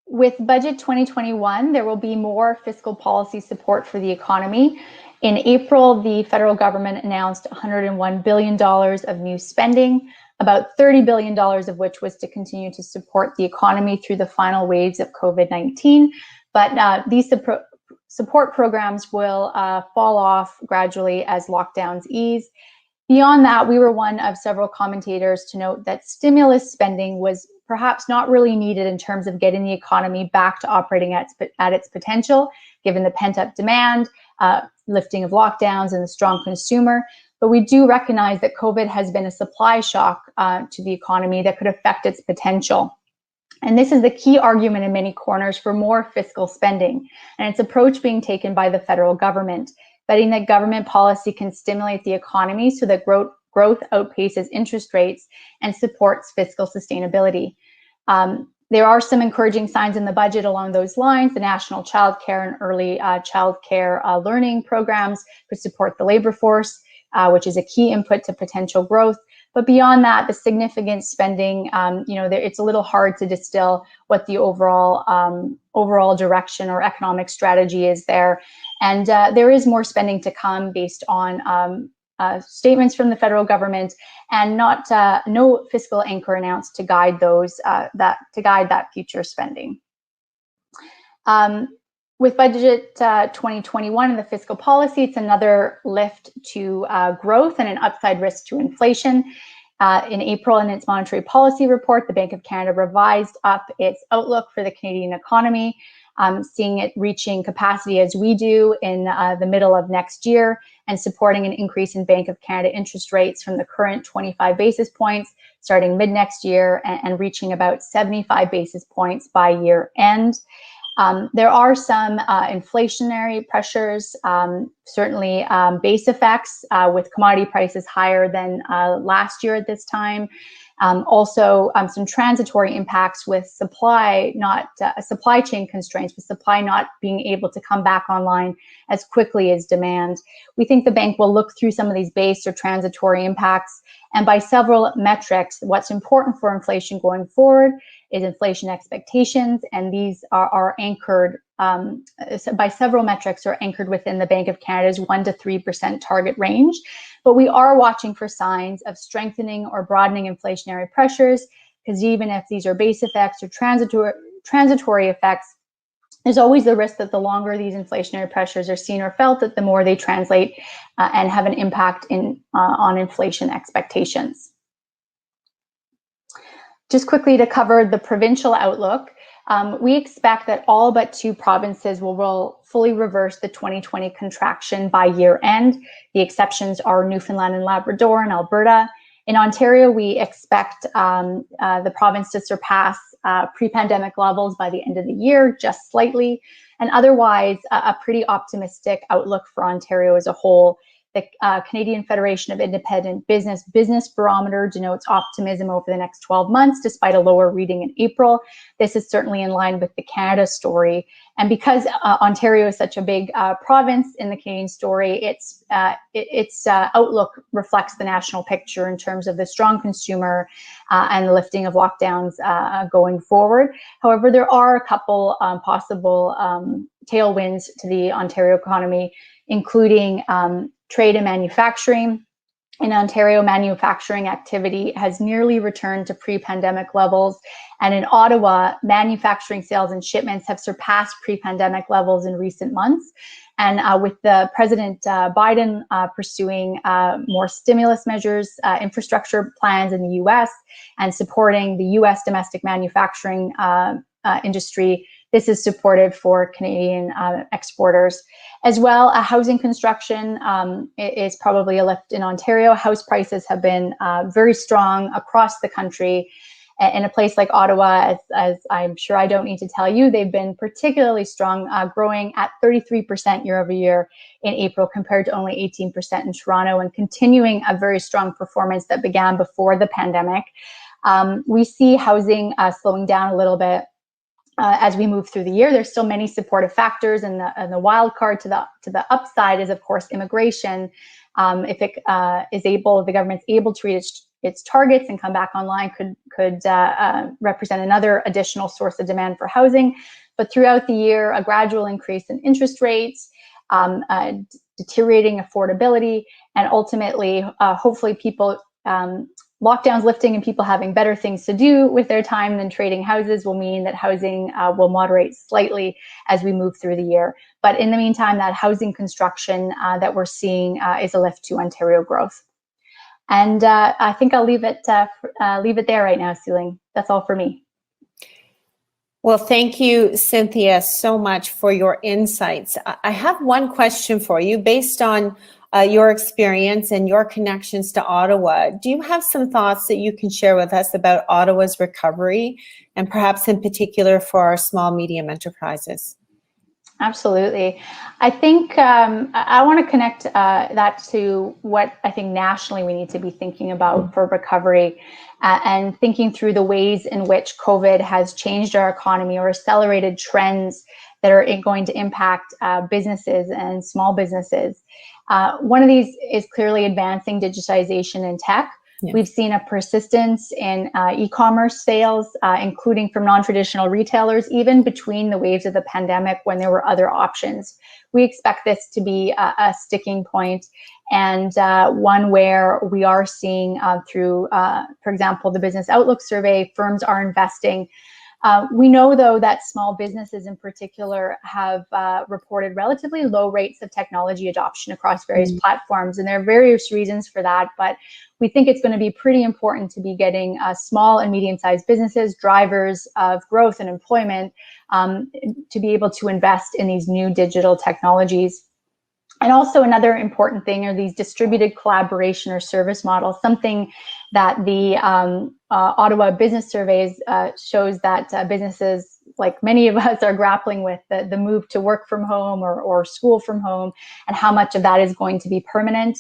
With Budget 2021, there will be more fiscal policy support for the economy. In April, the federal government announced $101 billion of new spending, about $30 billion of which was to continue to support the economy through the final waves of COVID-19. But these support programs will fall off gradually as lockdowns ease. Beyond that, we were one of several commentators to note that stimulus spending was perhaps not really needed in terms of getting the economy back to operating at its potential, given the pent-up demand, lifting of lockdowns, and the strong consumer. But we do recognize that COVID has been a supply shock to the economy that could affect its potential. And this is the key argument in many corners for more fiscal spending, and its approach being taken by the federal government, betting that government policy can stimulate the economy so that growth outpaces interest rates and supports fiscal sustainability. There are some encouraging signs in the budget along those lines. The National Child Care and Early Child Care Learning programs could support the labor force, which is a key input to potential growth. But beyond that, the significant spending, it's a little hard to distill what the overall direction or economic strategy is there. And there is more spending to come based on statements from the federal government, and no fiscal anchor announced to guide that future spending. With Budget 2021 and the fiscal policy, it's another lift to growth and an upside risk to inflation. In April, in its monetary policy report, the Bank of Canada revised up its outlook for the Canadian economy, seeing it reaching capacity as we do in the middle of next year, and supporting an increase in Bank of Canada interest rates from the current 25 basis points starting mid next year and reaching about 75 basis points by year end. There are some inflationary pressures, certainly base effects with commodity prices higher than last year at this time. Also, some transitory impacts with supply chain constraints, with supply not being able to come back online as quickly as demand. We think the bank will look through some of these base or transitory impacts, and by several metrics, what's important for inflation going forward is inflation expectations, and these are anchored by several metrics, are anchored within the Bank of Canada's 1% to 3% target range. But we are watching for signs of strengthening or broadening inflationary pressures, because even if these are base effects or transitory effects, there's always the risk that the longer these inflationary pressures are seen or felt, that the more they translate and have an impact on inflation expectations. Just quickly to cover the provincial outlook, we expect that all but 2 provinces will fully reverse the 2020 contraction by year end. The exceptions are Newfoundland and Labrador and Alberta. In Ontario, we expect the province to surpass pre-pandemic levels by the end of the year, just slightly, and otherwise a pretty optimistic outlook for Ontario as a whole. The Canadian Federation of Independent Business Barometer denotes optimism over the next 12 months, despite a lower reading in April. This is certainly in line with the Canada story. And because Ontario is such a big province in the Canadian story, its outlook reflects the national picture in terms of the strong consumer and the lifting of lockdowns going forward. However, there are a couple possible tailwinds to the Ontario economy, including trade and manufacturing. In Ontario, manufacturing activity has nearly returned to pre-pandemic levels. And in Ottawa, manufacturing sales and shipments have surpassed pre-pandemic levels in recent months. And with the President Biden pursuing more stimulus measures, infrastructure plans in the US, and supporting the US domestic manufacturing industry, this is supportive for Canadian exporters. As well, housing construction is probably a lift in Ontario. House prices have been very strong across the country. In a place like Ottawa, as I'm sure I don't need to tell you, they've been particularly strong, growing at 33% year over year in April compared to only 18% in Toronto, and continuing a very strong performance that began before the pandemic. We see housing slowing down a little bit as we move through the year. There's still many supportive factors, and the wild card to the upside is, of course, immigration. If it the government's able to reach its targets and come back online, could represent another additional source of demand for housing. But throughout the year, a gradual increase in interest rates, deteriorating affordability, and ultimately, hopefully, people lockdowns lifting and people having better things to do with their time than trading houses will mean that housing will moderate slightly as we move through the year. But in the meantime, that housing construction that we're seeing is a lift to Ontario growth. And I think I'll leave it there right now, Suling. That's all for me. Well, thank you, Cynthia, so much for your insights. I have one question for you based on your experience and your connections to Ottawa. Do you have some thoughts that you can share with us about Ottawa's recovery, and perhaps in particular for our small, medium enterprises? Absolutely. I think I want to connect that to what I think nationally we need to be thinking about for recovery, and thinking through the ways in which COVID has changed our economy or accelerated trends that are going to impact businesses and small businesses. One of these is clearly advancing digitization and tech. Yeah. We've seen a persistence in e-commerce sales, including from non-traditional retailers, even between the waves of the pandemic when there were other options. We expect this to be a sticking point, and one where we are seeing through, for example, the Business Outlook survey, firms are investing. We know, though, that small businesses in particular have reported relatively low rates of technology adoption across various platforms, and there are various reasons for that, but we think it's going to be pretty important to be getting small and medium-sized businesses, drivers of growth and employment, to be able to invest in these new digital technologies. And also another important thing are these distributed collaboration or service models, something that the Ottawa Business Surveys shows that businesses, like many of us, are grappling with the move to work from home or school from home, and how much of that is going to be permanent.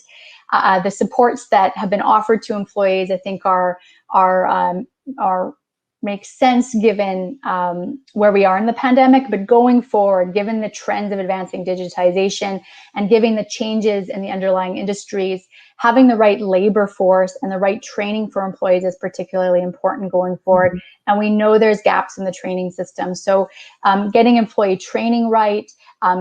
The supports that have been offered to employees, I think, are make sense given where we are in the pandemic, but going forward, given the trends of advancing digitization and given the changes in the underlying industries, having the right labor force and the right training for employees is particularly important going forward. And we know there's gaps in the training system. So getting employee training right,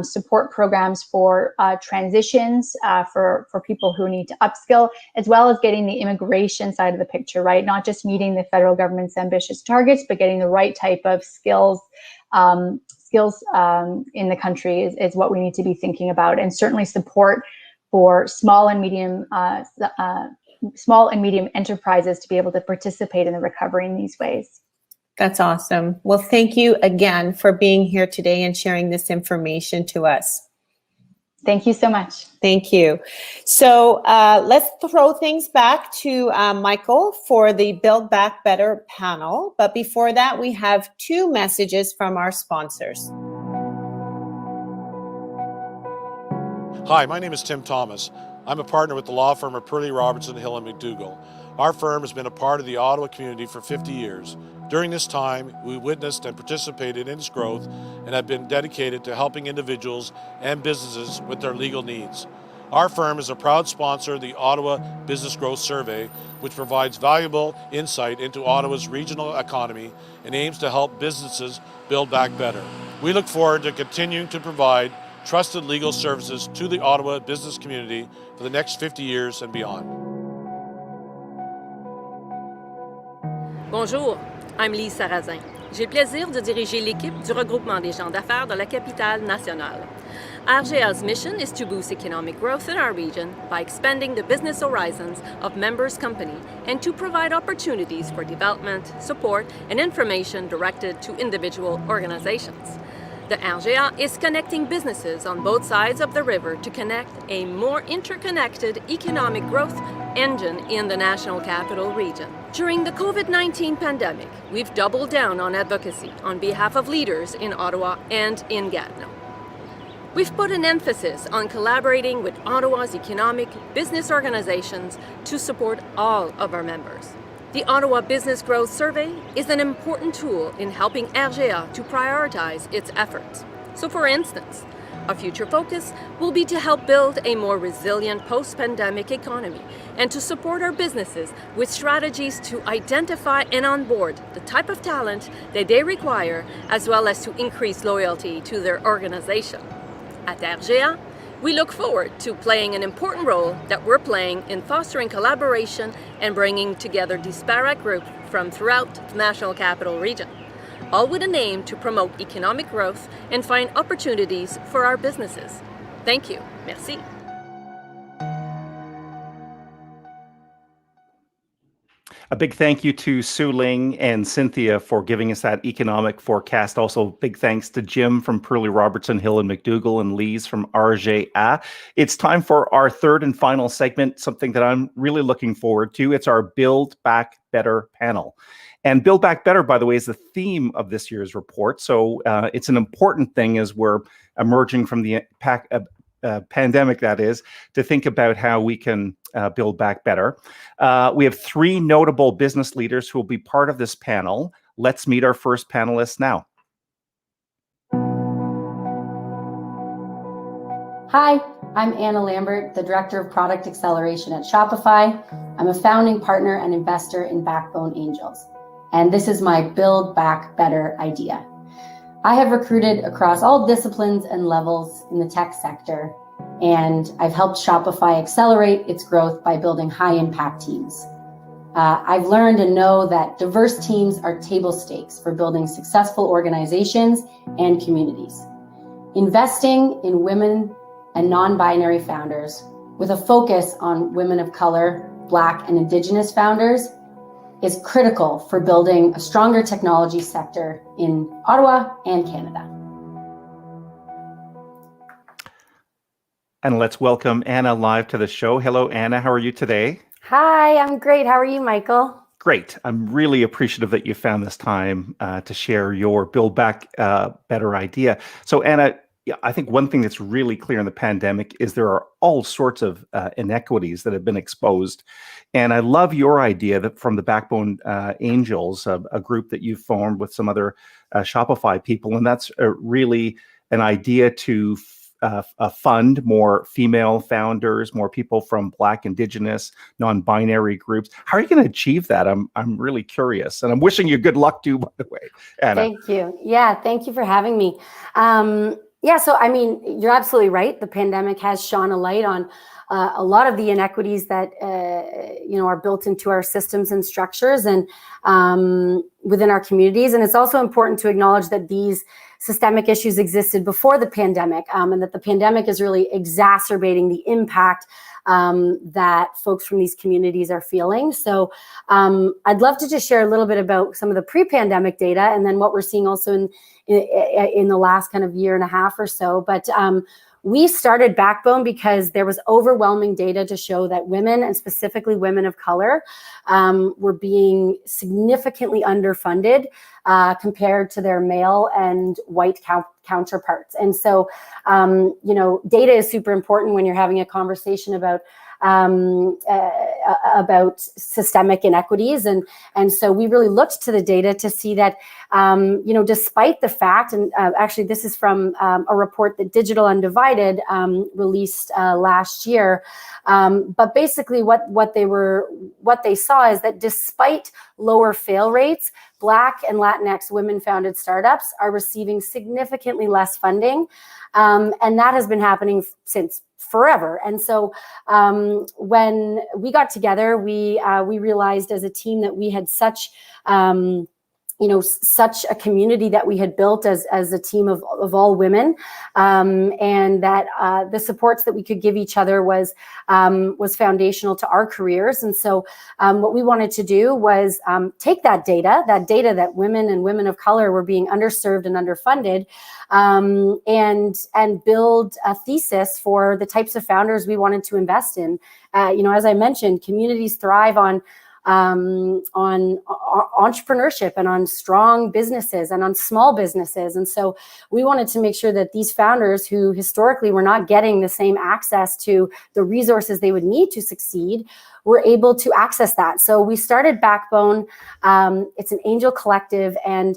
support programs for transitions for people who need to upskill, as well as getting the immigration side of the picture right, not just meeting the federal government's ambitious targets, but getting the right type of skills in the country is what we need to be thinking about. And certainly support for small and medium enterprises to be able to participate in the recovery in these ways. That's awesome. Well, thank you again for being here today and sharing this information to us. Thank you so much. Thank you. So let's throw things back to Michael for the Build Back Better panel. But before that, we have two messages from our sponsors. Hi, my name is Tim Thomas. I'm a partner with the law firm of Purley, Robertson, Hill and McDougall. Our firm has been a part of the Ottawa community for 50 years. During this time, we witnessed and participated in its growth and have been dedicated to helping individuals and businesses with their legal needs. Our firm is a proud sponsor of the Ottawa Business Growth Survey, which provides valuable insight into Ottawa's regional economy and aims to help businesses build back better. We look forward to continuing to provide trusted legal services to the Ottawa business community for the next 50 years and beyond. Bonjour, I'm Lise Sarrazin. J'ai le plaisir de diriger l'équipe du regroupement des gens d'affaires de la capitale nationale. RGL's mission is to boost economic growth in our region by expanding the business horizons of members' company and to provide opportunities for development, support, and information directed to individual organizations. The RGA is connecting businesses on both sides of the river to connect a more interconnected economic growth engine in the National Capital Region. During the COVID-19 pandemic, we've doubled down on advocacy on behalf of leaders in Ottawa and in Gatineau. We've put an emphasis on collaborating with Ottawa's economic business organizations to support all of our members. The Ottawa Business Growth Survey is an important tool in helping RGA to prioritize its efforts. So for instance, our future focus will be to help build a more resilient post-pandemic economy and to support our businesses with strategies to identify and onboard the type of talent that they require, as well as to increase loyalty to their organization. At RGA, we look forward to playing an important role that we're playing in fostering collaboration and bringing together disparate groups from throughout the National Capital Region, all with an aim to promote economic growth and find opportunities for our businesses. Thank you. Merci. A big thank you to Su Ling and Cynthia for giving us that economic forecast. Also, big thanks to Jim from Purley, Robertson, Hill and McDougall, and Lise from RGA. It's time for our third and final segment, something that I'm really looking forward to. It's our Build Back Better panel. And Build Back Better, by the way, is the theme of this year's report. So it's an important thing as we're emerging from the pandemic, that is, to think about how we can build back better. We have three notable business leaders who will be part of this panel. Let's meet our first panelists now. Hi, I'm Anna Lambert, the Director of Product Acceleration at Shopify. I'm a founding partner and investor in Backbone Angels. And this is my Build Back Better idea. I have recruited across all disciplines and levels in the tech sector, and I've helped Shopify accelerate its growth by building high-impact teams. I've learned and know that diverse teams are table stakes for building successful organizations and communities. Investing in women and non-binary founders with a focus on women of color, Black, and Indigenous founders is critical for building a stronger technology sector in Ottawa and Canada. And let's welcome Anna live to the show. Hello, Anna. How are you today? Hi, I'm great. How are you, Michael? Great. I'm really appreciative that you found this time to share your Build Back Better idea. So, Anna, I think one thing that's really clear in the pandemic is there are all sorts of inequities that have been exposed. And I love your idea that from the Backbone Angels, a group that you've formed with some other Shopify people. And that's really an idea to fund more female founders, more people from Black, Indigenous, non-binary groups. How are you going to achieve that? I'm really curious. And I'm wishing you good luck too, by the way, Anna. Thank you. Yeah, thank you for having me. So I mean, you're absolutely right. The pandemic has shone a light on a lot of the inequities that are built into our systems and structures and within our communities. And it's also important to acknowledge that these systemic issues existed before the pandemic, and that the pandemic is really exacerbating the impact that folks from these communities are feeling. So I'd love to just share a little bit about some of the pre-pandemic data and then what we're seeing also in the last kind of year and a half or so. But we started Backbone because there was overwhelming data to show that women, and specifically women of color, were being significantly underfunded compared to their male and white counterparts. And so, data is super important when you're having a conversation about systemic inequities. And so we really looked to the data to see that, despite the fact, and actually this is from a report that Digital Undivided released last year. But basically what they saw is that despite lower fail rates, Black and Latinx women-founded startups are receiving significantly less funding. And that has been happening since forever. And so when we got together, we realized as a team that we had such such a community that we had built as a team of all women, and that the supports that we could give each other was foundational to our careers. And so what we wanted to do was take that data that women and women of color were being underserved and underfunded, and build a thesis for the types of founders we wanted to invest in. As I mentioned, communities thrive on entrepreneurship and on strong businesses and on small businesses. And so we wanted to make sure that these founders who historically were not getting the same access to the resources they would need to succeed were able to access that. So we started Backbone. It's an angel collective. And,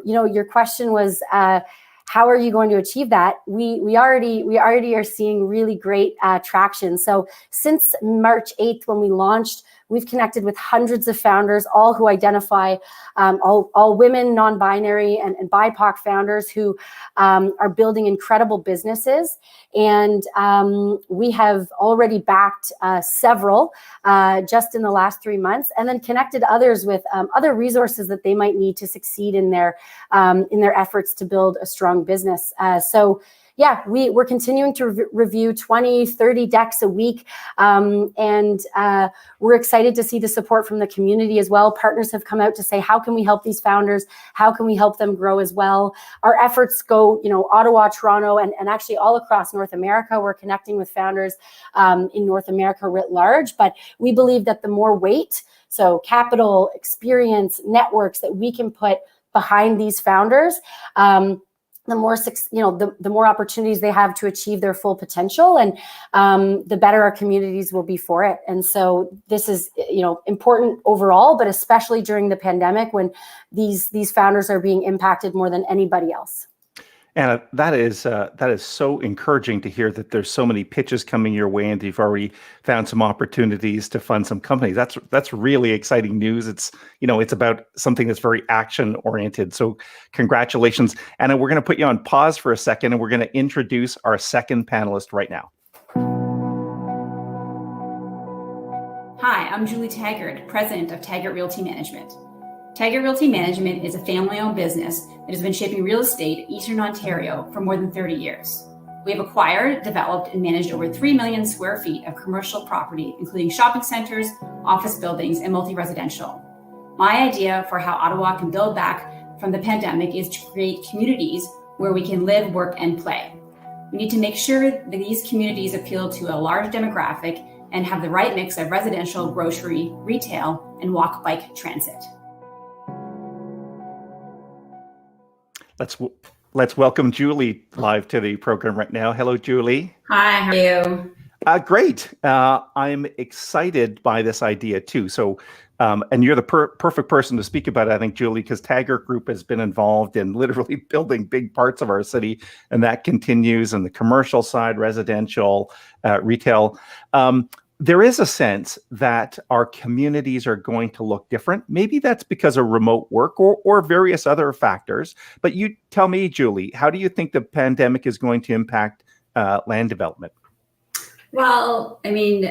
your question was, how are you going to achieve that? We already are seeing really great traction. So since March 8th, when we launched, we've connected with hundreds of founders, all who identify, all women, non-binary, and BIPOC founders who are building incredible businesses. And we have already backed several just in the last 3 months, and then connected others with other resources that they might need to succeed in their efforts to build a strong business. Yeah, we're continuing to review 20, 30 decks a week. And we're excited to see the support from the community as well. Partners have come out to say, how can we help these founders? How can we help them grow as well? Our efforts go, Ottawa, Toronto, and actually all across North America. We're connecting with founders in North America writ large. But we believe that the more weight, so capital, experience, networks that we can put behind these founders, the more opportunities they have to achieve their full potential, and the better our communities will be for it. And so this is, important overall, but especially during the pandemic when these founders are being impacted more than anybody else. And that is so encouraging to hear that there's so many pitches coming your way, and you've already found some opportunities to fund some companies. That's really exciting news. It's it's about something that's very action oriented. So congratulations, Anna. We're going to put you on pause for a second, and we're going to introduce our second panelist right now. Hi, I'm Julie Taggart, president of Taggart Realty Management. Taggart Realty Management is a family-owned business that has been shaping real estate in Eastern Ontario for more than 30 years. We have acquired, developed, and managed over 3 million square feet of commercial property, including shopping centers, office buildings, and multi-residential. My idea for how Ottawa can build back from the pandemic is to create communities where we can live, work, and play. We need to make sure that these communities appeal to a large demographic and have the right mix of residential, grocery, retail, and walk, bike, transit. Let's welcome Julie live to the program right now. Hello, Julie. Hi, how are you? Great. I'm excited by this idea too. So, and you're the perfect person to speak about it, I think, Julie, because Taggart Group has been involved in literally building big parts of our city, and that continues on the commercial side, residential, retail. There is a sense that our communities are going to look different. Maybe that's because of remote work or various other factors. But you tell me, Julie, how do you think the pandemic is going to impact land development? Well, I mean,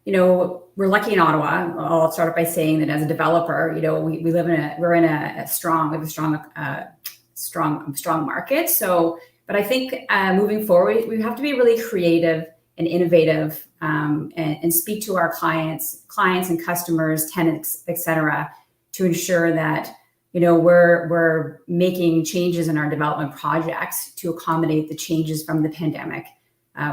we're lucky in Ottawa. I'll start by saying that as a developer, we have a strong market. So, but I think moving forward, we have to be really creative and innovative, and speak to our clients and customers, tenants, et cetera, to ensure that we're making changes in our development projects to accommodate the changes from the pandemic.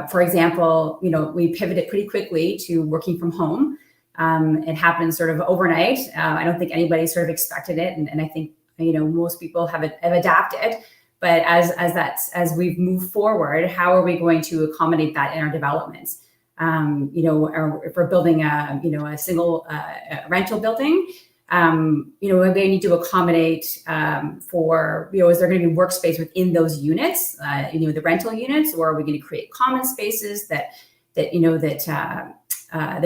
For example, we pivoted pretty quickly to working from home. It happened sort of overnight. I don't think anybody sort of expected it, and I think most people have adapted. But as we've moved forward, how are we going to accommodate that in our developments? If we're building a single rental building, they need to accommodate for, is there going to be workspace within those units, the rental units, or are we going to create common spaces that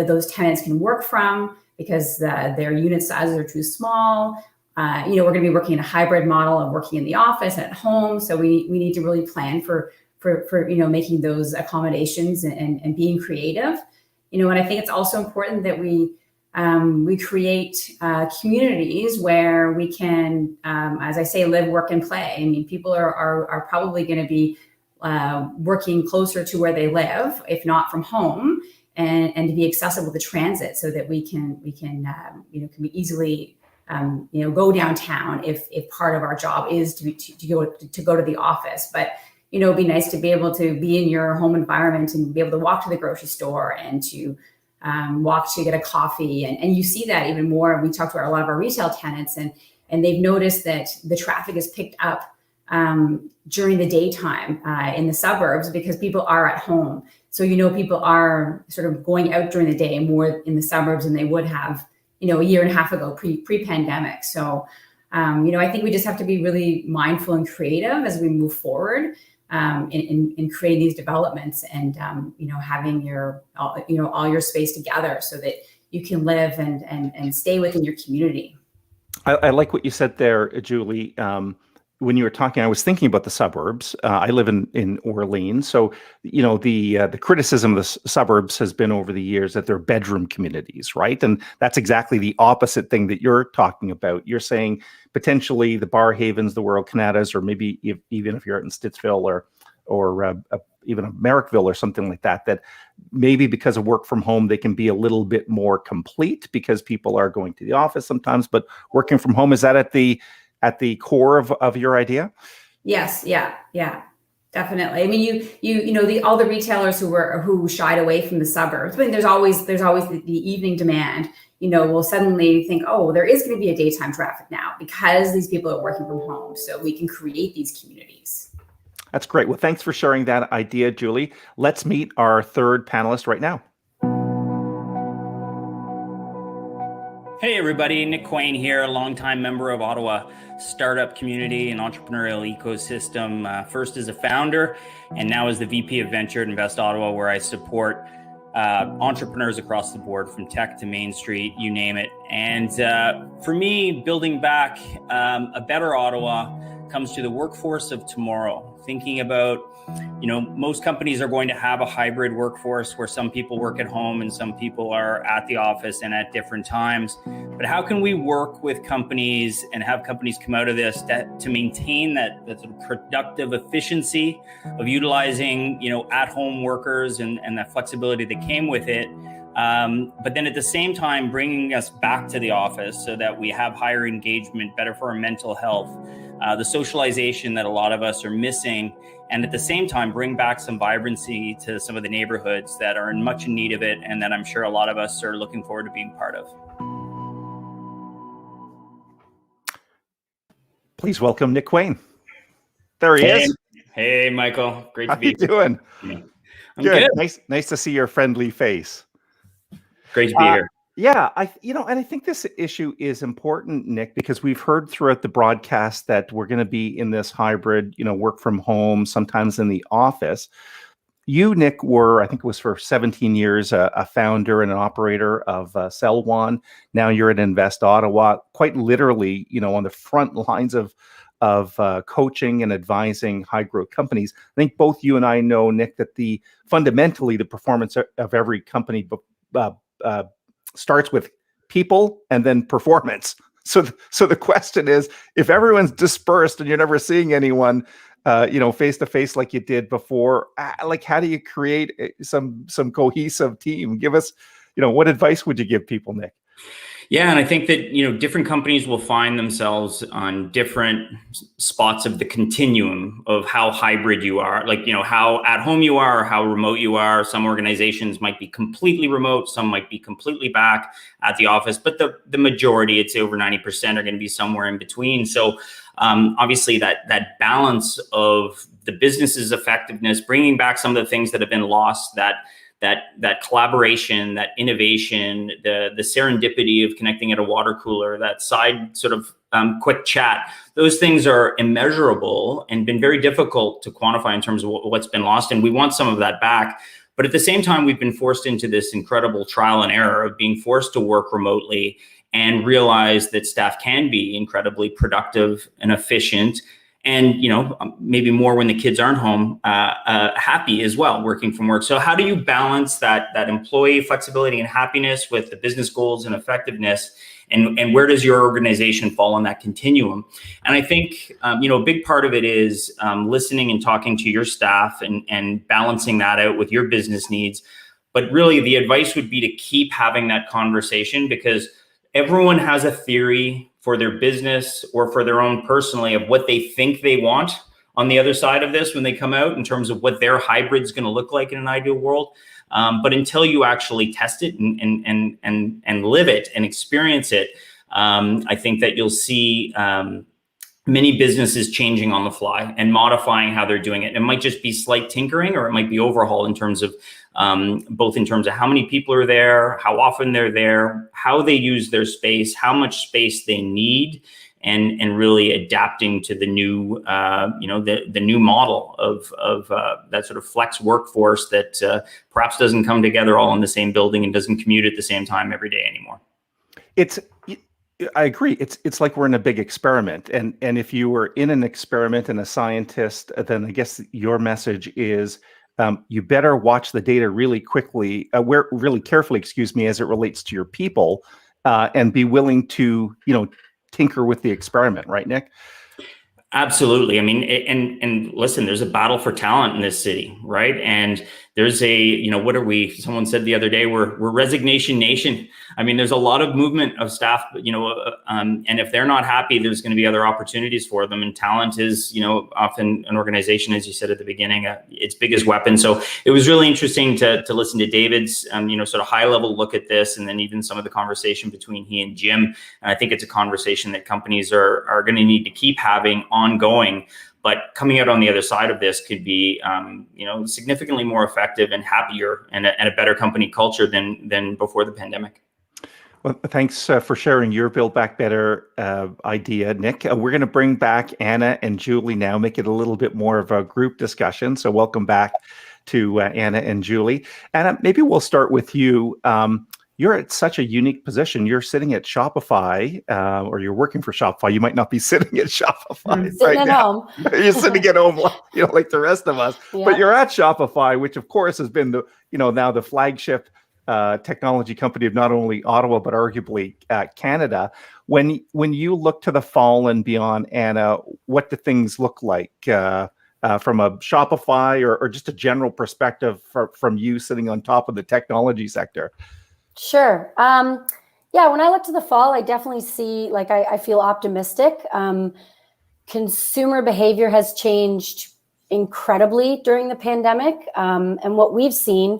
those tenants can work from because their unit sizes are too small? We're going to be working in a hybrid model of working in the office and at home. So we need to really plan for making those accommodations and being creative. And I think it's also important that we create communities where we can, as I say, live, work, and play. I mean, people are probably going to be working closer to where they live, if not from home, and to be accessible to transit, so that we can be easily go downtown if part of our job is to go to the office. But it'd be nice to be able to be in your home environment and be able to walk to the grocery store and to walk to get a coffee. And you see that even more. We talked to a lot of our retail tenants, and they've noticed that the traffic is picked up during the daytime in the suburbs because people are at home. So, people are sort of going out during the day more in the suburbs than they would have, a year and a half ago pre-pandemic. So, I think we just have to be really mindful and creative as we move forward in creating these developments and, having all your space together so that you can live and stay within your community. I like what you said there, Julie. When you were talking, I was thinking about the suburbs. I live in Orleans. So, the criticism of the suburbs has been over the years that they're bedroom communities, right? And that's exactly the opposite thing that you're talking about. You're saying potentially the Barhavens, the Royal Canadas, or maybe even if you're out in Stittsville or even a Merrickville or something like that, that maybe because of work from home, they can be a little bit more complete because people are going to the office sometimes, but working from home, is that at the core of your idea? Yes. Yeah. Definitely. I mean, all the retailers who shied away from the suburbs. I mean, there's always the evening demand. Will suddenly think, oh, there is going to be a daytime traffic now because these people are working from home. So we can create these communities. That's great. Well, thanks for sharing that idea, Julie. Let's meet our third panelist right now. Hey everybody, Nick Quain here, a longtime member of Ottawa startup community and entrepreneurial ecosystem. First as a founder and now as the VP of Venture at Invest Ottawa, where I support entrepreneurs across the board from tech to Main Street, you name it. And for me, building back a better Ottawa comes to the workforce of tomorrow. Thinking about, most companies are going to have a hybrid workforce where some people work at home and some people are at the office and at different times. But how can we work with companies and have companies come out of this to maintain that sort of productive efficiency of utilizing, at-home workers and that flexibility that came with it? But then at the same time, bringing us back to the office so that we have higher engagement, better for our mental health, the socialization that a lot of us are missing, and at the same time, bring back some vibrancy to some of the neighborhoods that are in much in need of it, and that I'm sure a lot of us are looking forward to being part of. Please welcome Nick Quain. There he is. Hey, Michael. Great to be here. How you doing? Yeah. I'm good. good. Nice to see your friendly face. Great to be here. Yeah, and I think this issue is important, Nick, because we've heard throughout the broadcast that we're going to be in this hybrid, work from home, sometimes in the office. You, Nick, were, I think it was for 17 years, a founder and an operator of Selwan. Now you're at Invest Ottawa, quite literally, on the front lines of coaching and advising high growth companies. I think both you and I know, Nick, that fundamentally the performance of every company starts with people and then performance. So the question is, if everyone's dispersed and you're never seeing anyone, face to face like you did before, how do you create some cohesive team? Give us, what advice would you give people, Nick? Yeah, and I think that, different companies will find themselves on different spots of the continuum of how hybrid you are, like, how at home you are or how remote you are. Some organizations might be completely remote, some might be completely back at the office, but the majority, I'd say over 90%, are going to be somewhere in between. So obviously that balance of the business's effectiveness, bringing back some of the things that have been lost, that collaboration, that innovation, the serendipity of connecting at a water cooler, that side sort of quick chat, those things are immeasurable and been very difficult to quantify in terms of what's been lost. And we want some of that back. But at the same time, we've been forced into this incredible trial and error of being forced to work remotely and realize that staff can be incredibly productive and efficient. And, maybe more when the kids aren't home, happy as well, working from work. So how do you balance that employee flexibility and happiness with the business goals and effectiveness? And where does your organization fall on that continuum? And I think, a big part of it is listening and talking to your staff and balancing that out with your business needs. But really, the advice would be to keep having that conversation, because everyone has a theory for their business or for their own personally of what they think they want on the other side of this when they come out in terms of what their hybrid's going to look like in an ideal world. But until you actually test it and live it and experience it, I think that you'll see many businesses changing on the fly and modifying how they're doing it. It might just be slight tinkering, or it might be overhaul in terms of both in terms of how many people are there, how often they're there, how they use their space, how much space they need, and really adapting to the new, the new model of that sort of flex workforce that perhaps doesn't come together all in the same building and doesn't commute at the same time every day anymore. I agree. It's like we're in a big experiment, and if you were in an experiment and a scientist, then I guess your message is you better watch the data really carefully, as it relates to your people, and be willing to tinker with the experiment, right, Nick? Absolutely. I mean, and listen, there's a battle for talent in this city, right? And there's what are we? Someone said the other day, we're resignation nation. I mean, there's a lot of movement of staff, and if they're not happy, there's going to be other opportunities for them. And talent is, often an organization, as you said at the beginning, its biggest weapon. So it was really interesting to listen to David's, sort of high level look at this, and then even some of the conversation between he and Jim. And I think it's a conversation that companies are going to need to keep having ongoing. But coming out on the other side of this could be, significantly more effective and happier and a better company culture than before the pandemic. Well, thanks for sharing your Build Back Better idea, Nick. We're going to bring back Anna and Julie now, make it a little bit more of a group discussion. So welcome back to Anna and Julie. Anna, maybe we'll start with you. You're at such a unique position. You're sitting at Shopify, or you're working for Shopify. You might not be sitting at Shopify Sitting at home. You're sitting at home, like the rest of us. Yeah. But you're at Shopify, which of course has been now the flagship technology company of not only Ottawa but arguably Canada. When you look to the fall and beyond, Anna, what do things look like from a Shopify or just a general perspective from you sitting on top of the technology sector? Sure. Yeah, when I look to the fall, I definitely see, I feel optimistic. Consumer behavior has changed incredibly during the pandemic. And what we've seen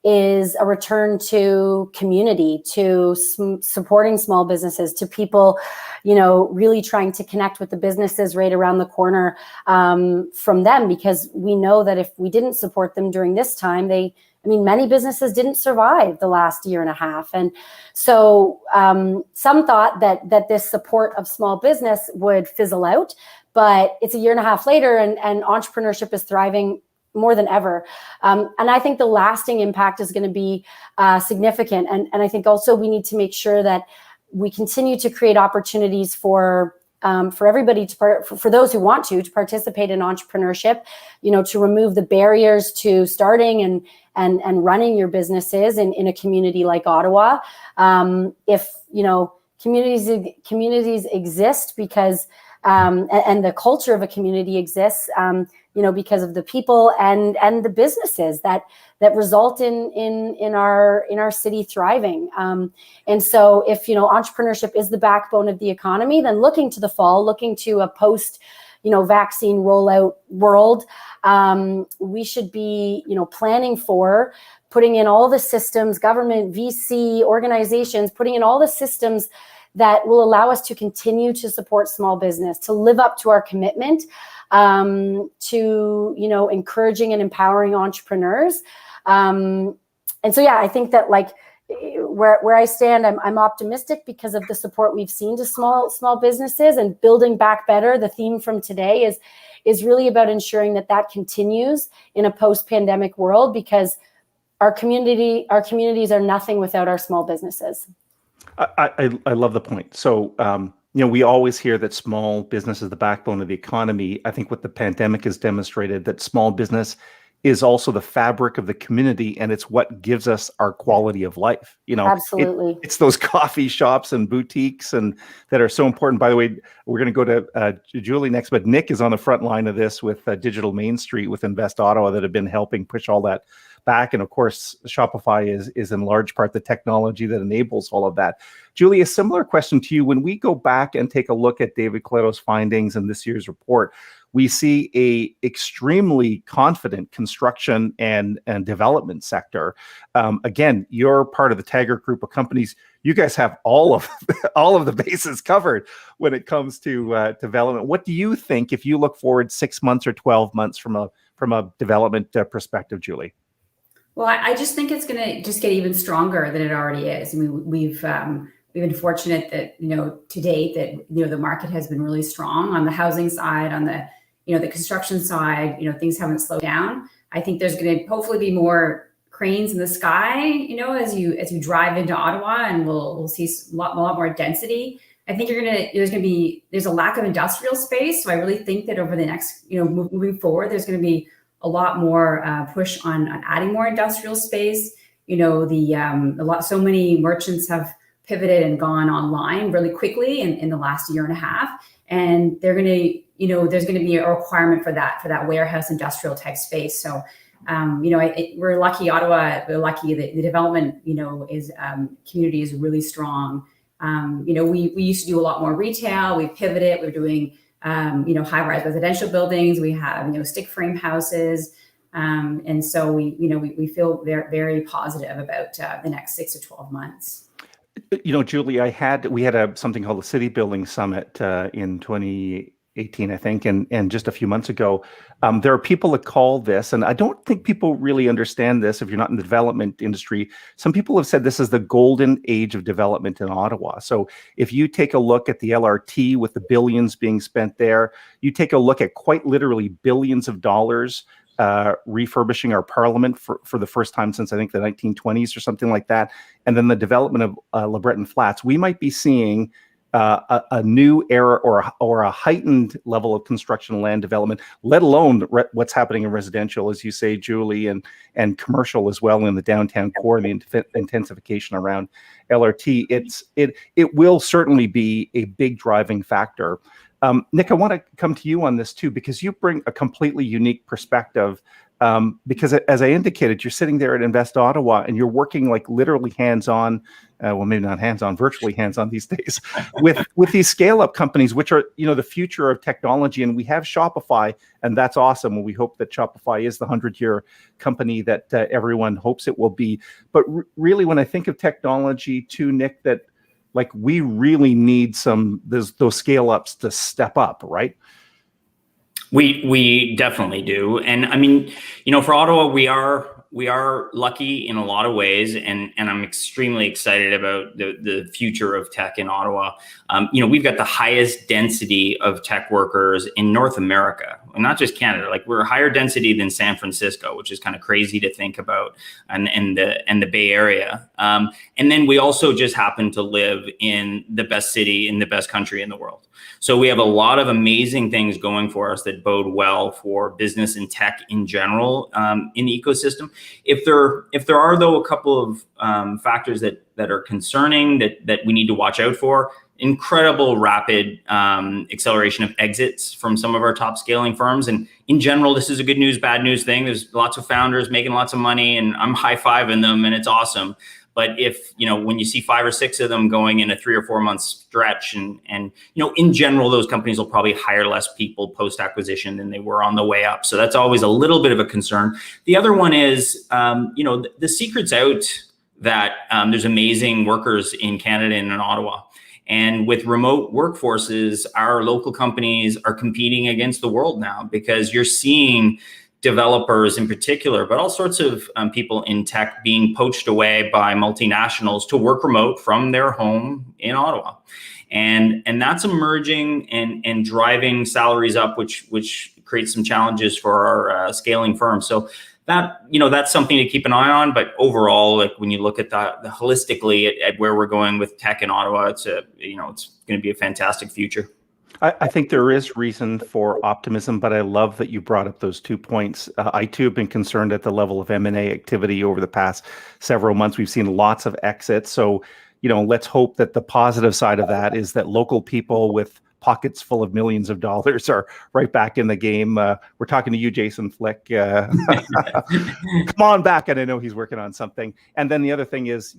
is a return to community, to supporting small businesses, to people, really trying to connect with the businesses right around the corner from them, because we know that if we didn't support them during this time, many businesses didn't survive the last year and a half. And so some thought that this support of small business would fizzle out, but it's a year and a half later and entrepreneurship is thriving more than ever. And I think the lasting impact is going to be significant. And I think also we need to make sure that we continue to create opportunities for everybody, for those who want to participate in entrepreneurship, to remove the barriers to starting and running your businesses in a community like Ottawa. If communities exist because and the culture of a community exists because of the people and the businesses that result in our city thriving. And so if, entrepreneurship is the backbone of the economy, then looking to the fall, looking to a post, vaccine rollout world, we should be, planning for putting in all the systems, government, VC, organizations, putting in all the systems that will allow us to continue to support small business, to live up to our commitment to, encouraging and empowering entrepreneurs. And so, yeah, I think that where I stand, I'm optimistic because of the support we've seen to small businesses, and building back better. The theme from today is really about ensuring that continues in a post-pandemic world, because our communities are nothing without our small businesses. I love the point. So, we always hear that small business is the backbone of the economy. I think what the pandemic has demonstrated, that small business is also the fabric of the community, and it's what gives us our quality of life. Absolutely. It's those coffee shops and boutiques and that are so important. By the way, we're going to go to Julie next, but Nick is on the front line of this with Digital Main Street with Invest Ottawa, that have been helping push all that back. And of course, Shopify is in large part the technology that enables all of that. Julie, a similar question to you. When we go back and take a look at David Coleto's findings in this year's report, we see a extremely confident construction and development sector. Again, you're part of the Taggart group of companies. You guys have all of the bases covered when it comes to development. What do you think, if you look forward 6 months or 12 months from a development perspective, Julie? Well, I just think it's going to just get even stronger than it already is. I mean, we've been fortunate that, to date that, the market has been really strong on the housing side, on the, the construction side, things haven't slowed down. I think there's going to hopefully be more cranes in the sky, as you drive into Ottawa, and we'll see a lot more density. I think there's a lack of industrial space. So I really think that over the next, moving forward, there's going to be a lot more push on adding more industrial space. So many merchants have pivoted and gone online really quickly in the last year and a half, and they're going to, there's going to be a requirement for that warehouse industrial type space. So, we're lucky, Ottawa. We're lucky that the development, community is really strong. We used to do a lot more retail. We pivoted. We're doing high-rise residential buildings. We have, stick frame houses. And so we feel very, very positive about the next 6 to 12 months. Julie, we had something called the City Building Summit in 2018, I think, and just a few months ago. There are people that call this, and I don't think people really understand this if you're not in the development industry. Some people have said this is the golden age of development in Ottawa. So if you take a look at the LRT with the billions being spent there, you take a look at quite literally billions of dollars refurbishing our parliament for the first time since I think the 1920s or something like that, and then the development of LeBreton Flats, we might be seeing a new era or a heightened level of construction and land development, let alone what's happening in residential, as you say, Julie, and commercial as well in the downtown core, and the intensification around LRT. It will certainly be a big driving factor. Nick, I want to come to you on this too, because you bring a completely unique perspective. Because as I indicated, you're sitting there at Invest Ottawa and you're working like literally hands-on, well, maybe not hands-on, virtually hands-on these days, with these scale-up companies, which are, the future of technology. And we have Shopify, and that's awesome. And we hope that Shopify is the 100-year company that everyone hopes it will be. But really, when I think of technology too, Nick, that we really need those scale-ups to step up, right? We definitely do. And I mean, for Ottawa, we are lucky in a lot of ways, and I'm extremely excited about the future of tech in Ottawa. We've got the highest density of tech workers in North America, and not just Canada. We're higher density than San Francisco, which is kind of crazy to think about, and the Bay Area. And then we also just happen to live in the best city in the best country in the world. So we have a lot of amazing things going for us that bode well for business and tech in general in the ecosystem. If there are, though, a couple of factors that are concerning that we need to watch out for, incredible rapid acceleration of exits from some of our top scaling firms. And in general, this is a good news, bad news thing. There's lots of founders making lots of money, and I'm high-fiving them, and it's awesome. But if, when you see 5 or 6 of them going in a 3 or 4 month stretch, and in general, those companies will probably hire less people post-acquisition than they were on the way up. So that's always a little bit of a concern. The other one is, the secret's out that there's amazing workers in Canada and in Ottawa. And with remote workforces, our local companies are competing against the world now, because you're seeing developers in particular, but all sorts of people in tech being poached away by multinationals to work remote from their home in Ottawa. And that's emerging and driving salaries up, which creates some challenges for our scaling firms. So that's something to keep an eye on. But overall, like when you look at that holistically at where we're going with tech in Ottawa, it's going to be a fantastic future. I think there is reason for optimism, but I love that you brought up those 2 points. I too have been concerned at the level of M&A activity over the past several months. We've seen lots of exits. So, let's hope that the positive side of that is that local people with pockets full of millions of dollars are right back in the game. We're talking to you, Jason Flick. Come on back. And I know he's working on something. And then the other thing is,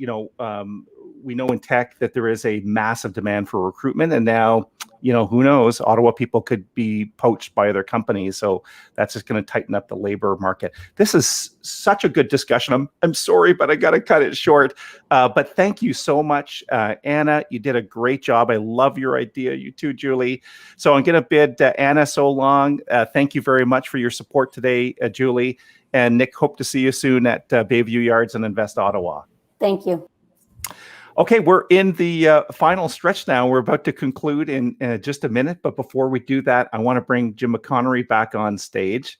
we know in tech that there is a massive demand for recruitment. And now, who knows, Ottawa people could be poached by other companies. So that's just going to tighten up the labor market. This is such a good discussion. I'm sorry, but I got to cut it short. But thank you so much, Anna. You did a great job. I love your idea. You too, Julie. So I'm going to bid Anna so long. Thank you very much for your support today, Julie. And Nick, hope to see you soon at Bayview Yards and Invest Ottawa. Thank you. Okay, we're in the final stretch now. We're about to conclude in just a minute. But before we do that, I want to bring Jim McConnery back on stage.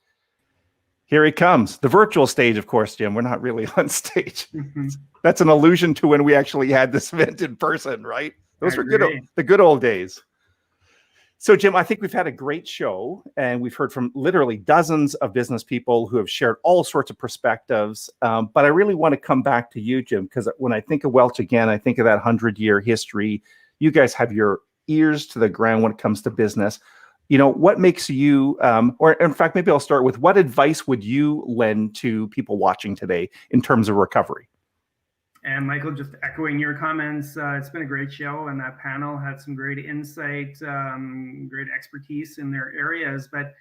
Here he comes. The virtual stage, of course, Jim. We're not really on stage. That's an allusion to when we actually had this event in person, right? Those were the good old days. So, Jim, I think we've had a great show, and we've heard from literally dozens of business people who have shared all sorts of perspectives. But I really want to come back to you, Jim, because when I think of Welch again, I think of that 100-year history. You guys have your ears to the ground when it comes to business. What makes you, or in fact, maybe I'll start with, what advice would you lend to people watching today in terms of recovery? And Michael, just echoing your comments, it's been a great show, and that panel had some great insight, great expertise in their areas. But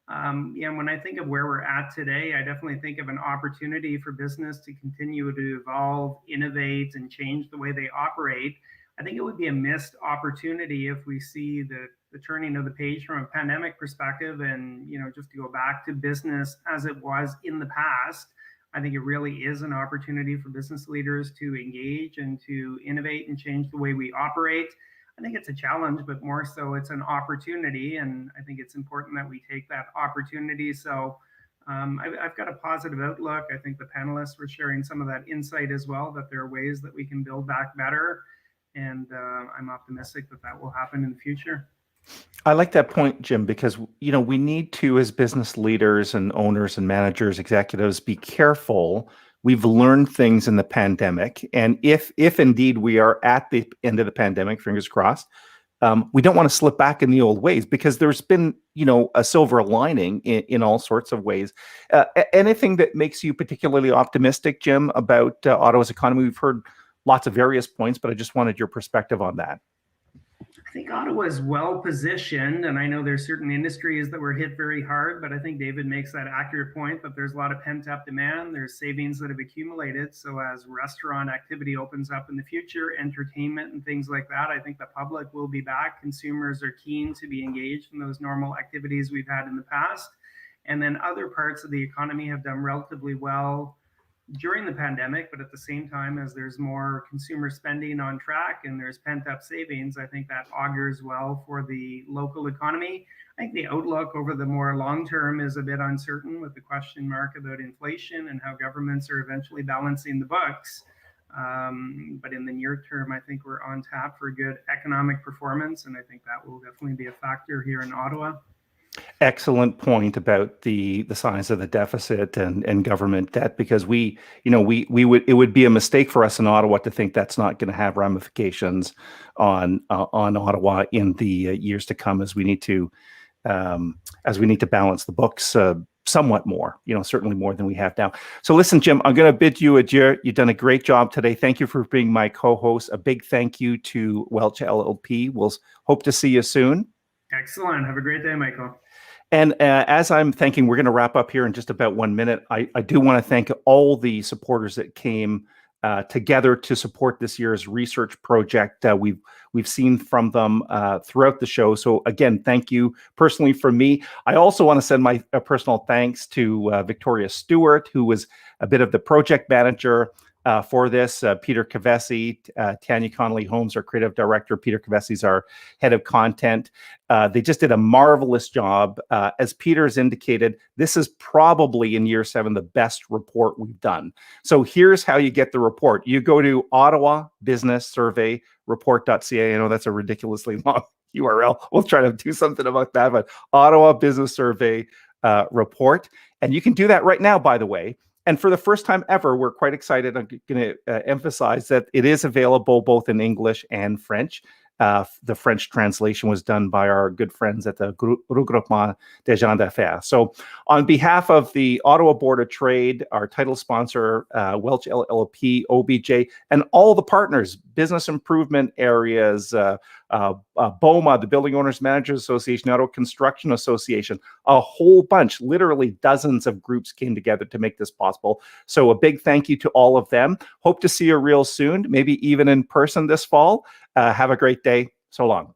when I think of where we're at today, I definitely think of an opportunity for business to continue to evolve, innovate, and change the way they operate. I think it would be a missed opportunity if we see the turning of the page from a pandemic perspective, and just to go back to business as it was in the past. I think it really is an opportunity for business leaders to engage and to innovate and change the way we operate. I think it's a challenge, but more so it's an opportunity. And I think it's important that we take that opportunity. So I've got a positive outlook. I think the panelists were sharing some of that insight as well, that there are ways that we can build back better. And I'm optimistic that that will happen in the future. I like that point, Jim, because, we need to, as business leaders and owners and managers, executives, be careful. We've learned things in the pandemic. And if indeed we are at the end of the pandemic, fingers crossed, we don't want to slip back in the old ways, because there's been, a silver lining in all sorts of ways. Anything that makes you particularly optimistic, Jim, about Ottawa's economy? We've heard lots of various points, but I just wanted your perspective on that. I think Ottawa is well positioned, and I know there's certain industries that were hit very hard, but I think David makes that accurate point that there's a lot of pent up demand. There's savings that have accumulated. So as restaurant activity opens up in the future, entertainment and things like that, I think the public will be back. Consumers are keen to be engaged in those normal activities we've had in the past. And then other parts of the economy have done relatively well during the pandemic, but at the same time, as there's more consumer spending on track and there's pent up savings, I think that augurs well for the local economy. I think the outlook over the more long term is a bit uncertain, with the question mark about inflation and how governments are eventually balancing the books. But in the near term, I think we're on tap for good economic performance, and I think that will definitely be a factor here in Ottawa. excellent point about the size of the deficit and government debt, because we would, it would be a mistake for us in Ottawa to think that's not going to have ramifications on Ottawa in the years to come, as we need to balance the books somewhat more, certainly more than we have now. So listen, Jim, I'm going to bid you adieu. You've done a great job today. Thank you for being my co-host. A big thank you to Welch LLP. We'll hope to see you soon. Excellent. Have a great day, Michael. And as I'm thanking, we're going to wrap up here in just about 1 minute. I do want to thank all the supporters that came together to support this year's research project. We've seen from them throughout the show. So again, thank you personally from me. I also want to send my personal thanks to Victoria Stewart, who was a bit of the project manager for this. Peter Kavesi, Tanya Connolly Holmes, our creative director. Peter Kavesi is our head of content. They just did a marvelous job. As Peter's indicated, this is probably in year 7 the best report we've done. So here's how you get the report. You go to Ottawa Business Survey report.ca. I know that's a ridiculously long URL. We'll try to do something about that, but Ottawa Business Survey report. And you can do that right now, by the way. And for the first time ever, we're quite excited. I'm going to emphasize that it is available both in English and French. The French translation was done by our good friends at the Regroupement des Gens d'Affaires. So on behalf of the Ottawa Board of Trade, our title sponsor, Welch LLP, OBJ, and all the partners, business improvement areas, BOMA, the Building Owners Managers Association, Auto Construction Association, a whole bunch, literally dozens of groups came together to make this possible. So a big thank you to all of them. Hope to see you real soon, maybe even in person this fall. Have a great day. So long.